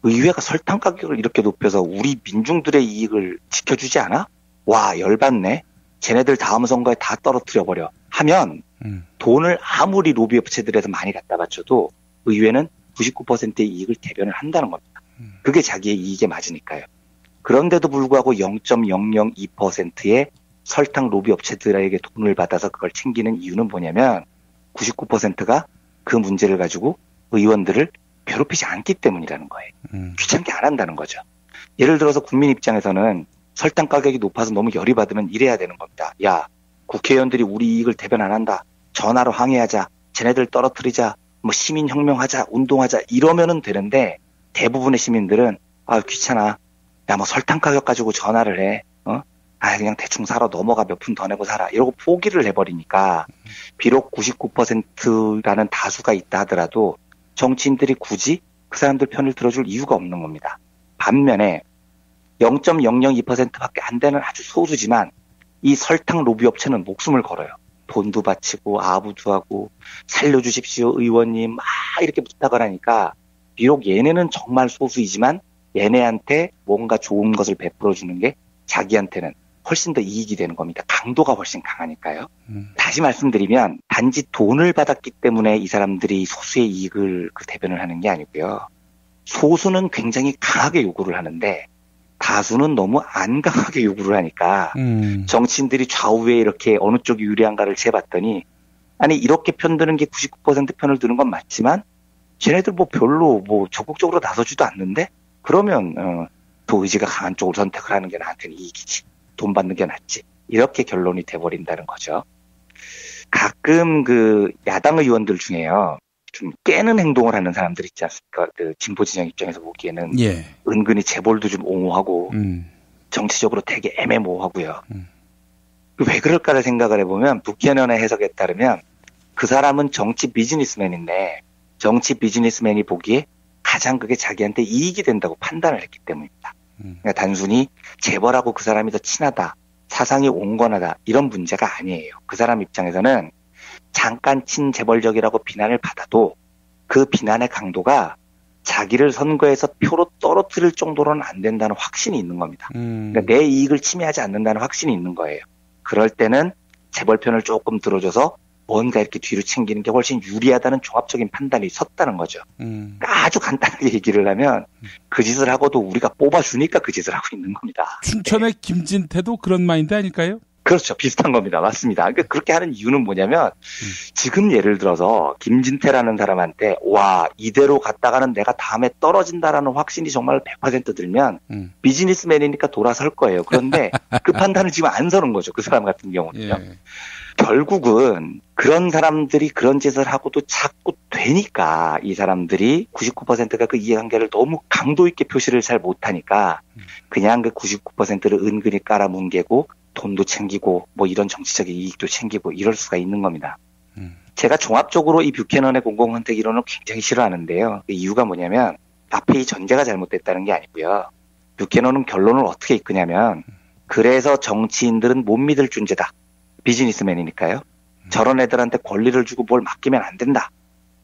의회가 설탕 가격을 이렇게 높여서 우리 민중들의 이익을 지켜주지 않아? 와, 열받네. 쟤네들 다음 선거에 다 떨어뜨려버려. 하면 돈을 아무리 로비 업체들에서 많이 갖다 바쳐도 의회는 99%의 이익을 대변을 한다는 겁니다. 그게 자기의 이익에 맞으니까요. 그런데도 불구하고 0.002%의 설탕 로비 업체들에게 돈을 받아서 그걸 챙기는 이유는 뭐냐면 99%가 그 문제를 가지고 의원들을 괴롭히지 않기 때문이라는 거예요. 귀찮게 안 한다는 거죠. 예를 들어서 국민 입장에서는 설탕 가격이 높아서 너무 열이 받으면 이래야 되는 겁니다. 야, 국회의원들이 우리 이익을 대변 안 한다. 전화로 항의하자. 쟤네들 떨어뜨리자. 뭐 시민혁명하자. 운동하자. 이러면은 되는데 대부분의 시민들은 아, 귀찮아. 야, 뭐 설탕 가격 가지고 전화를 해. 그냥 대충 사러 넘어가 몇 푼 더 내고 살아. 이러고 포기를 해버리니까 비록 99%라는 다수가 있다 하더라도 정치인들이 굳이 그 사람들 편을 들어줄 이유가 없는 겁니다. 반면에 0.002%밖에 안 되는 아주 소수지만 이 설탕 로비 업체는 목숨을 걸어요. 돈도 바치고 아부도 하고 살려주십시오 의원님 막 이렇게 부탁을 하니까 비록 얘네는 정말 소수이지만 얘네한테 뭔가 좋은 것을 베풀어주는 게 자기한테는 훨씬 더 이익이 되는 겁니다. 강도가 훨씬 강하니까요. 다시 말씀드리면 단지 돈을 받았기 때문에 이 사람들이 소수의 이익을 대변을 하는 게 아니고요. 소수는 굉장히 강하게 요구를 하는데 다수는 너무 안 강하게 요구를 하니까 정치인들이 좌우에 이렇게 어느 쪽이 유리한가를 재봤더니 아니 이렇게 편드는 게 99% 편을 드는 건 맞지만 쟤네들 뭐 별로 뭐 적극적으로 나서지도 않는데 그러면 더 의지가 강한 쪽을 선택을 하는 게 나한테는 이익이지. 돈 받는 게 낫지. 이렇게 결론이 돼버린다는 거죠. 가끔 그 야당 의원들 중에요. 좀 깨는 행동을 하는 사람들 있지 않습니까? 그 진보 진영 입장에서 보기에는 예. 은근히 재벌도 좀 옹호하고 정치적으로 되게 애매모호하고요. 왜 그럴까를 생각을 해보면 부캐넌의 해석에 따르면 그 사람은 정치 비즈니스맨인데 정치 비즈니스맨이 보기에 가장 그게 자기한테 이익이 된다고 판단을 했기 때문입니다. 그러니까 단순히 재벌하고 그 사람이 더 친하다, 사상이 온건하다 이런 문제가 아니에요. 그 사람 입장에서는 잠깐 친재벌적이라고 비난을 받아도 그 비난의 강도가 자기를 선거에서 표로 떨어뜨릴 정도로는 안 된다는 확신이 있는 겁니다. 그러니까 내 이익을 침해하지 않는다는 확신이 있는 거예요. 그럴 때는 재벌 편을 조금 들어줘서 뭔가 이렇게 뒤로 챙기는 게 훨씬 유리하다는 종합적인 판단이 섰다는 거죠. 그러니까 아주 간단하게 얘기를 하면 그 짓을 하고도 우리가 뽑아주니까 그 짓을 하고 있는 겁니다. 춘천의 김진태도 그런 마인드 아닐까요? 그렇죠. 비슷한 겁니다. 맞습니다. 그러니까 그렇게 하는 이유는 뭐냐면 지금 예를 들어서 김진태라는 사람한테 와 이대로 갔다가는 내가 다음에 떨어진다라는 확신이 정말 100% 들면 비즈니스맨이니까 돌아설 거예요. 그런데 그 판단을 지금 안 서는 거죠. 그 사람 같은 경우는요. 예. 결국은 그런 사람들이 그런 짓을 하고도 자꾸 되니까 이 사람들이 99%가 그 이해관계를 너무 강도 있게 표시를 잘 못하니까 그냥 그 99%를 은근히 깔아뭉개고 돈도 챙기고 뭐 이런 정치적인 이익도 챙기고 이럴 수가 있는 겁니다. 제가 종합적으로 이 뷰캐넌의 공공선택 이론을 굉장히 싫어하는데요. 그 이유가 뭐냐면 앞에 이 전제가 잘못됐다는 게 아니고요. 뷰캐넌은 결론을 어떻게 이끄냐면 그래서 정치인들은 못 믿을 존재다. 비즈니스맨이니까요. 저런 애들한테 권리를 주고 뭘 맡기면 안 된다.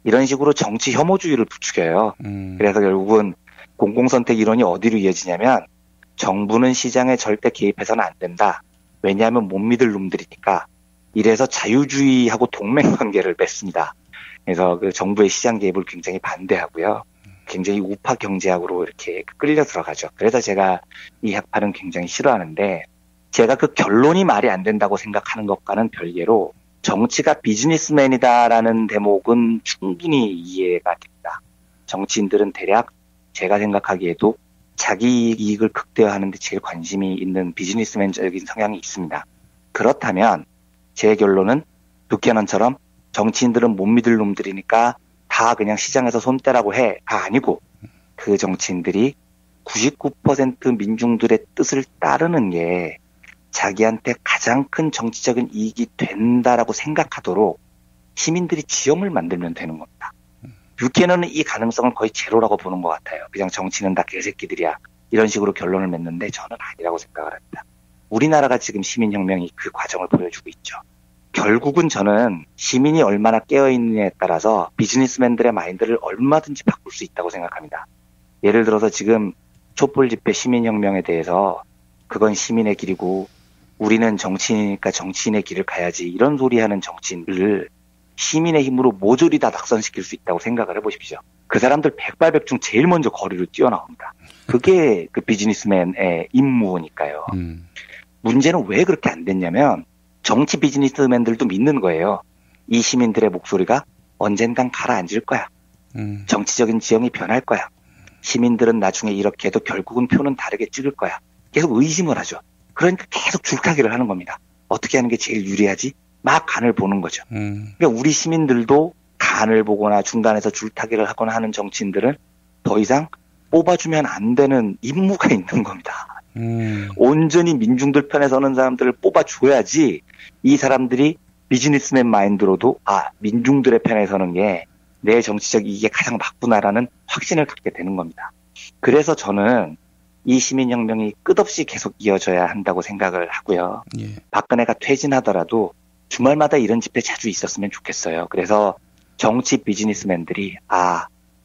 이런 식으로 정치 혐오주의를 부추겨요. 그래서 결국은 공공선택 이론이 어디로 이어지냐면 정부는 시장에 절대 개입해서는 안 된다. 왜냐하면 못 믿을 놈들이니까. 이래서 자유주의하고 동맹관계를 맺습니다. 그래서 그 정부의 시장 개입을 굉장히 반대하고요. 굉장히 우파 경제학으로 이렇게 끌려 들어가죠. 그래서 제가 이 학파는 굉장히 싫어하는데 제가 그 결론이 말이 안 된다고 생각하는 것과는 별개로 정치가 비즈니스맨이다라는 대목은 충분히 이해가 됩니다. 정치인들은 대략 제가 생각하기에도 자기 이익을 극대화하는 데 제일 관심이 있는 비즈니스맨적인 성향이 있습니다. 그렇다면 제 결론은 뷰캐넌처럼 정치인들은 못 믿을 놈들이니까 다 그냥 시장에서 손 떼라고 해가 아니고 그 정치인들이 99% 민중들의 뜻을 따르는 게 자기한테 가장 큰 정치적인 이익이 된다라고 생각하도록 시민들이 지형을 만들면 되는 겁니다. 뷰캐넌은 이 가능성을 거의 제로라고 보는 것 같아요. 그냥 정치는 다 개새끼들이야. 이런 식으로 결론을 맺는데 저는 아니라고 생각을 합니다. 우리나라가 지금 시민혁명이 그 과정을 보여주고 있죠. 결국은 저는 시민이 얼마나 깨어있느냐에 따라서 비즈니스맨들의 마인드를 얼마든지 바꿀 수 있다고 생각합니다. 예를 들어서 지금 촛불 집회 시민혁명에 대해서 그건 시민의 길이고 우리는 정치인이니까 정치인의 길을 가야지 이런 소리 하는 정치인들을 시민의 힘으로 모조리 다 낙선시킬 수 있다고 생각을 해보십시오. 그 사람들 백발백중 제일 먼저 거리로 뛰어나옵니다. 그게 그 비즈니스맨의 임무니까요. 문제는 왜 그렇게 안 됐냐면 정치 비즈니스맨들도 믿는 거예요. 이 시민들의 목소리가 언젠간 가라앉을 거야. 정치적인 지형이 변할 거야. 시민들은 나중에 이렇게 해도 결국은 표는 다르게 찍을 거야. 계속 의심을 하죠. 그러니까 계속 줄타기를 하는 겁니다. 어떻게 하는 게 제일 유리하지? 막 간을 보는 거죠. 그러니까 우리 시민들도 간을 보거나 중간에서 줄타기를 하거나 하는 정치인들은 더 이상 뽑아주면 안 되는 임무가 있는 겁니다. 온전히 민중들 편에 서는 사람들을 뽑아줘야지 이 사람들이 비즈니스맨 마인드로도 민중들의 편에 서는 게 내 정치적 이익에 가장 맞구나라는 확신을 갖게 되는 겁니다. 그래서 저는 이 시민혁명이 끝없이 계속 이어져야 한다고 생각을 하고요. 예. 박근혜가 퇴진하더라도 주말마다 이런 집회 자주 있었으면 좋겠어요. 그래서 정치 비즈니스맨들이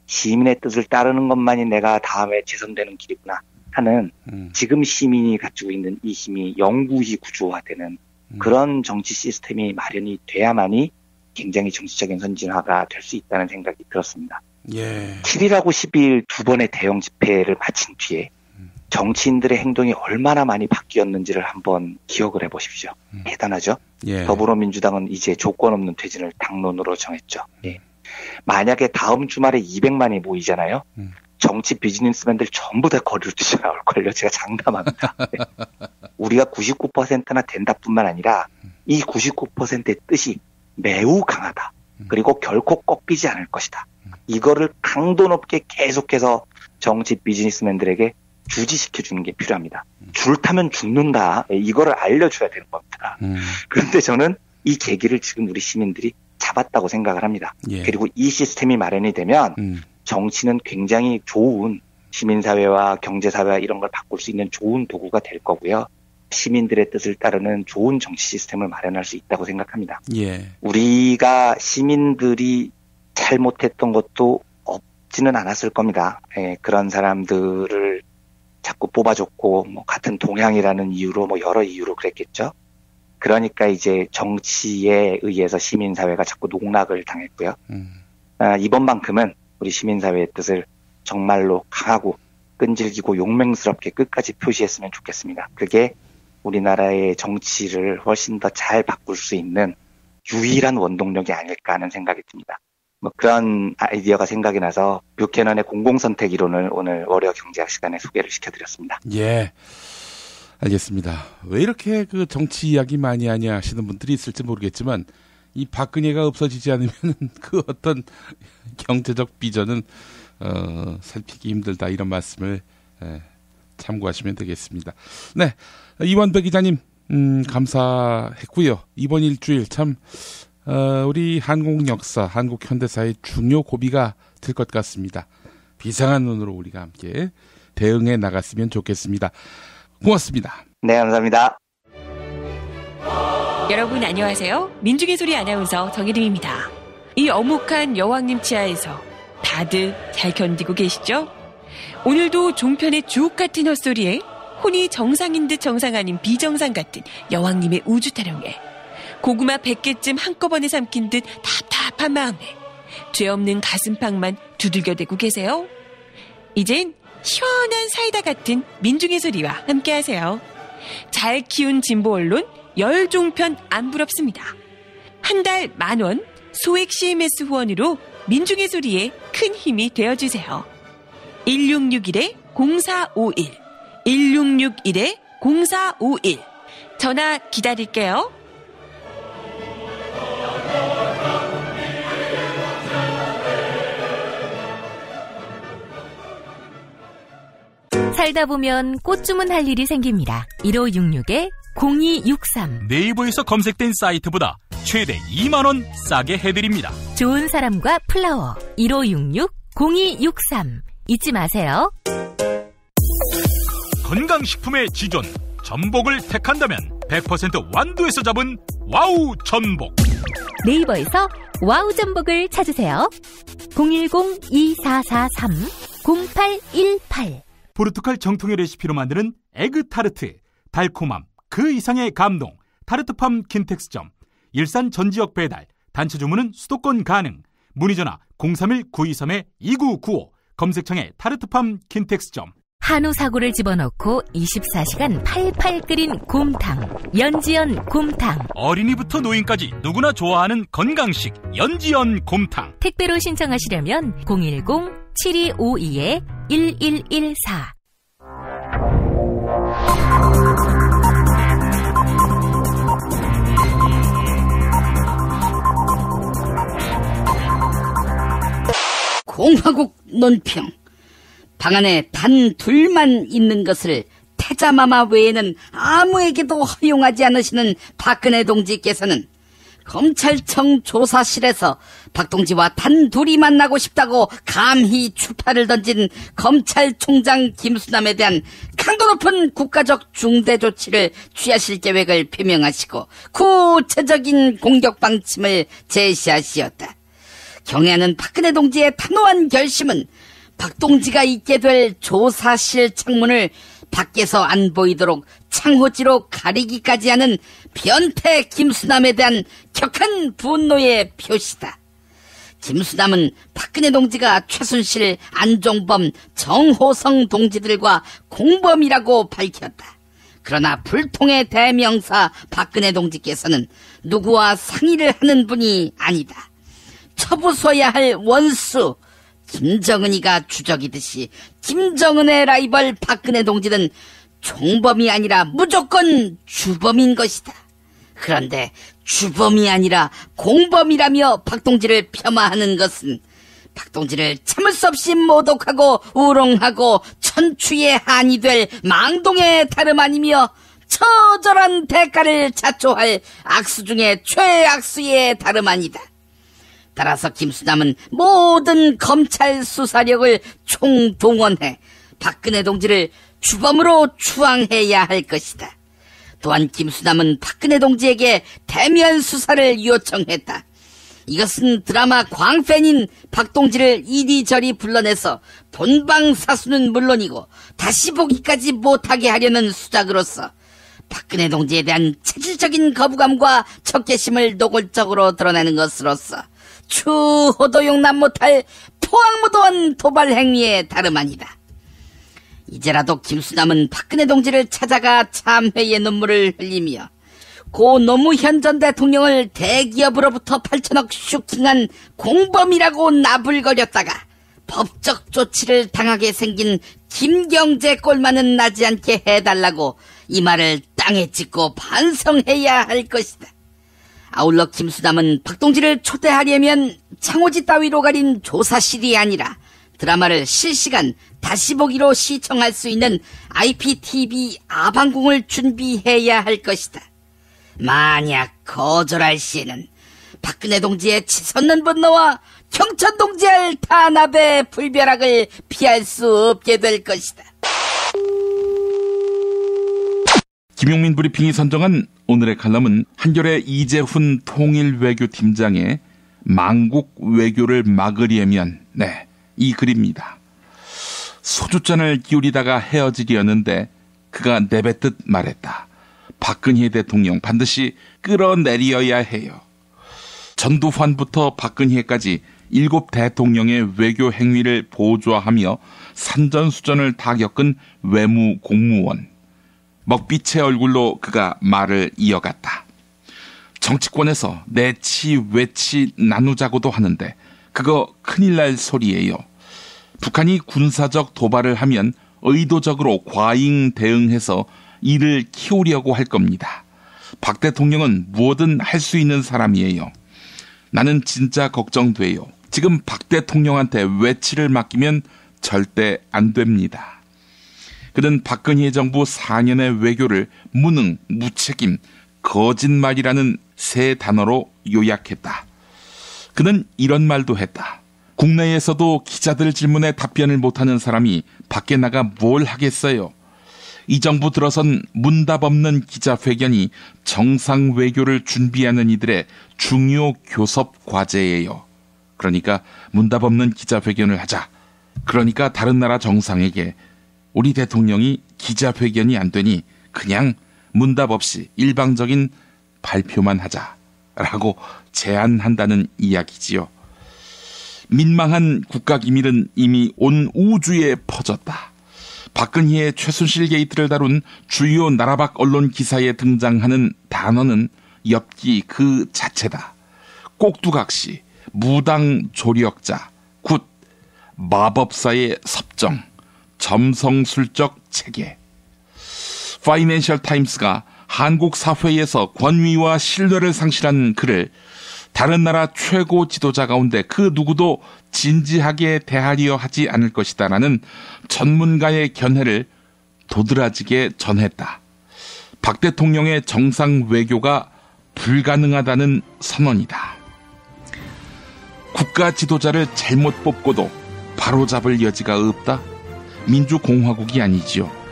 시민의 뜻을 따르는 것만이 내가 다음에 재선되는 길이구나 하는 지금 시민이 가지고 있는 이 힘이 영구히 구조화되는 그런 정치 시스템이 마련이 돼야만이 굉장히 정치적인 선진화가 될 수 있다는 생각이 들었습니다. 예. 7일하고 12일 두 번의 대형 집회를 마친 뒤에 정치인들의 행동이 얼마나 많이 바뀌었는지를 한번 기억을 해보십시오. 대단하죠? 예. 더불어민주당은 이제 조건 없는 퇴진을 당론으로 정했죠. 예. 만약에 다음 주말에 200만이 모이잖아요. 정치 비즈니스맨들 전부 다 거리로 뛰쳐나올걸요. 제가 장담합니다. 네. 우리가 99%나 된다뿐만 아니라 이 99%의 뜻이 매우 강하다. 그리고 결코 꺾이지 않을 것이다. 이거를 강도 높게 계속해서 정치 비즈니스맨들에게 주지시켜주는 게 필요합니다. 줄 타면 죽는다. 이거를 알려줘야 되는 겁니다. 그런데 저는 이 계기를 지금 우리 시민들이 잡았다고 생각을 합니다. 예. 그리고 이 시스템이 마련이 되면 정치는 굉장히 좋은 시민사회와 경제사회와 이런 걸 바꿀 수 있는 좋은 도구가 될 거고요. 시민들의 뜻을 따르는 좋은 정치 시스템을 마련할 수 있다고 생각합니다. 예. 우리가 시민들이 잘못했던 것도 없지는 않았을 겁니다. 예, 그런 사람들을 자꾸 뽑아줬고 같은 동향이라는 이유로 여러 이유로 그랬겠죠. 그러니까 이제 정치에 의해서 시민사회가 자꾸 농락을 당했고요. 이번만큼은 우리 시민사회의 뜻을 정말로 강하고 끈질기고 용맹스럽게 끝까지 표시했으면 좋겠습니다. 그게 우리나라의 정치를 훨씬 더 잘 바꿀 수 있는 유일한 원동력이 아닐까 하는 생각이 듭니다. 그런 아이디어가 생각이 나서 뷰캐넌의 공공선택 이론을 오늘 월요 경제학 시간에 소개를 시켜드렸습니다. 예, 알겠습니다. 왜 이렇게 그 정치 이야기 많이 하냐 하시는 분들이 있을지 모르겠지만 이 박근혜가 없어지지 않으면 그 어떤 경제적 비전은 살피기 힘들다 이런 말씀을 참고하시면 되겠습니다. 네, 이원백 기자님 감사했고요. 이번 일주일 참 우리 한국 역사, 한국 현대사의 중요 고비가 될 것 같습니다. 비상한 눈으로 우리가 함께 대응해 나갔으면 좋겠습니다. 고맙습니다. 네, 감사합니다. 여러분 안녕하세요. 민중의 소리 아나운서 정혜림입니다. 이 어묵한 여왕님 치하에서 다들 잘 견디고 계시죠? 오늘도 종편의 주옥 같은 헛소리에 혼이 정상인 듯 정상 아닌 비정상 같은 여왕님의 우주 타령에 고구마 100개쯤 한꺼번에 삼킨 듯 답답한 마음에 죄 없는 가슴팍만 두들겨대고 계세요. 이젠 시원한 사이다 같은 민중의 소리와 함께하세요. 잘 키운 진보 언론 열종편 안 부럽습니다. 한 달 10,000원 소액 CMS 후원으로 민중의 소리에 큰 힘이 되어주세요. 1661-0451 1661-0451 전화 기다릴게요. 살다 보면 꽃 주문할 일이 생깁니다. 1566-0263 네이버에서 검색된 사이트보다 최대 2만 원 싸게 해드립니다. 좋은 사람과 플라워 1566-0263 잊지 마세요. 건강식품의 지존 전복을 택한다면 100% 완도에서 잡은 와우 전복. 네이버에서 와우 전복을 찾으세요. 010-2443-0818 포르투갈 정통의 레시피로 만드는 에그 타르트, 달콤함 그 이상의 감동, 타르트팜 킨텍스점, 일산 전 지역 배달, 단체 주문은 수도권 가능. 문의 전화 031-923-2995, 검색창에 타르트팜 킨텍스점. 한우 사고를 집어넣고 24시간 팔팔 끓인 곰탕, 연지연 곰탕. 어린이부터 노인까지 누구나 좋아하는 건강식 연지연 곰탕. 택배로 신청하시려면 010-7252-1114. 공화국 논평. 방 안에 단 둘만 있는 것을 태자마마 외에는 아무에게도 허용하지 않으시는 박근혜 동지께서는 검찰청 조사실에서 박동지와 단 둘이 만나고 싶다고 감히 추파를 던진 검찰총장 김수남에 대한 강도 높은 국가적 중대 조치를 취하실 계획을 표명하시고 구체적인 공격 방침을 제시하시었다. 경애하는 박근혜 동지의 단호한 결심은 박동지가 있게 될 조사실 창문을 밖에서 안 보이도록 창호지로 가리기까지 하는 변태 김수남에 대한 격한 분노의 표시다. 김수남은 박근혜 동지가 최순실, 안종범, 정호성 동지들과 공범이라고 밝혔다. 그러나 불통의 대명사 박근혜 동지께서는 누구와 상의를 하는 분이 아니다. 처부숴야 할 원수 김정은이가 주적이듯이 김정은의 라이벌 박근혜 동지는 총범이 아니라 무조건 주범인 것이다. 그런데 주범이 아니라 공범이라며 박동지를 폄하하는 것은 박동지를 참을 수 없이 모독하고 우롱하고 천추의 한이 될 망동의 다름 아니며 처절한 대가를 자초할 악수 중에 최악수의 다름 아니다. 따라서 김수남은 모든 검찰 수사력을 총동원해 박근혜 동지를 주범으로 추앙해야 할 것이다. 또한 김수남은 박근혜 동지에게 대면 수사를 요청했다. 이것은 드라마 광팬인 박동지를 이리저리 불러내서 본방사수는 물론이고 다시 보기까지 못하게 하려는 수작으로서 박근혜 동지에 대한 체질적인 거부감과 적개심을 노골적으로 드러내는 것으로서 추호도 용납 못할 포악무도한 도발 행위에 다름 아니다. 이제라도 김수남은 박근혜 동지를 찾아가 참회의 눈물을 흘리며 고 노무현 전 대통령을 대기업으로부터 8천억 슈킹한 공범이라고 나불거렸다가 법적 조치를 당하게 생긴 김경재 꼴만은 나지 않게 해달라고 이 말을 땅에 찍고 반성해야 할 것이다. 아울러 김수남은 박동지를 초대하려면 창호지 따위로 가린 조사실이 아니라 드라마를 실시간 다시 보기로 시청할 수 있는 IPTV 아방궁을 준비해야 할 것이다. 만약 거절할 시에는 박근혜 동지의 치솟는 분노와 경천 동지의 탄압의 불벼락을 피할 수 없게 될 것이다. 김용민 브리핑이 선정한 오늘의 칼럼은 한겨레 이재훈 통일외교팀장의 망국 외교를 막으려면 이 글입니다. 소주잔을 기울이다가 헤어지려는데 그가 내뱉듯 말했다. 박근혜 대통령 반드시 끌어내려야 해요. 전두환부터 박근혜까지 7 대통령의 외교 행위를 보좌하며 산전수전을 다 겪은 외무 공무원. 먹빛의 얼굴로 그가 말을 이어갔다. 정치권에서 내치 외치 나누자고도 하는데 그거 큰일 날 소리예요. 북한이 군사적 도발을 하면 의도적으로 과잉 대응해서 이를 키우려고 할 겁니다. 박 대통령은 뭐든 할 수 있는 사람이에요. 나는 진짜 걱정돼요. 지금 박 대통령한테 외치를 맡기면 절대 안 됩니다. 그는 박근혜 정부 4년의 외교를 무능, 무책임, 거짓말이라는 세 단어로 요약했다. 그는 이런 말도 했다. 국내에서도 기자들 질문에 답변을 못하는 사람이 밖에 나가 뭘 하겠어요. 이 정부 들어선 문답 없는 기자회견이 정상 외교를 준비하는 이들의 중요 교섭 과제예요. 그러니까 문답 없는 기자회견을 하자. 그러니까 다른 나라 정상에게 우리 대통령이 기자회견이 안 되니 그냥 문답 없이 일방적인 발표만 하자라고 제안한다는 이야기지요. 민망한 국가기밀은 이미 온 우주에 퍼졌다. 박근혜의 최순실 게이트를 다룬 주요 나라밖 언론 기사에 등장하는 단어는 엽기 그 자체다. 꼭두각시, 무당 조력자, 굿, 마법사의 섭정, 점성술적 체계. 파이낸셜 타임스가 한국 사회에서 권위와 신뢰를 상실한 그를 다른 나라 최고 지도자 가운데 그 누구도 진지하게 대하려 하지 않을 것이다라는 전문가의 견해를 도드라지게 전했다. 박 대통령의 정상 외교가 불가능하다는 선언이다. 국가 지도자를 잘못 뽑고도 바로잡을 여지가 없다? 민주공화국이 아니지요.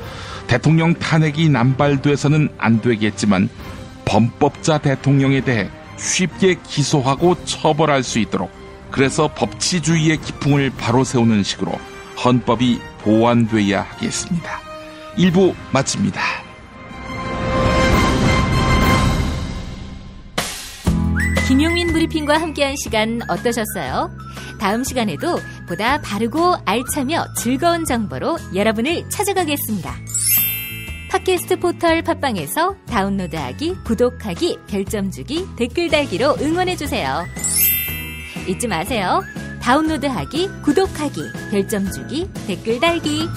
대통령 탄핵이 남발돼서는 안 되겠지만 범법자 대통령에 대해 쉽게 기소하고 처벌할 수 있도록, 그래서 법치주의의 기풍을 바로 세우는 식으로 헌법이 보완돼야 하겠습니다. 1부 마칩니다. 김용민 브리핑과 함께한 시간 어떠셨어요? 다음 시간에도 보다 바르고 알차며 즐거운 정보로 여러분을 찾아가겠습니다. 팟캐스트 포털 팟빵에서 다운로드하기, 구독하기, 별점 주기, 댓글 달기로 응원해주세요. 잊지 마세요. 다운로드하기, 구독하기, 별점 주기, 댓글 달기.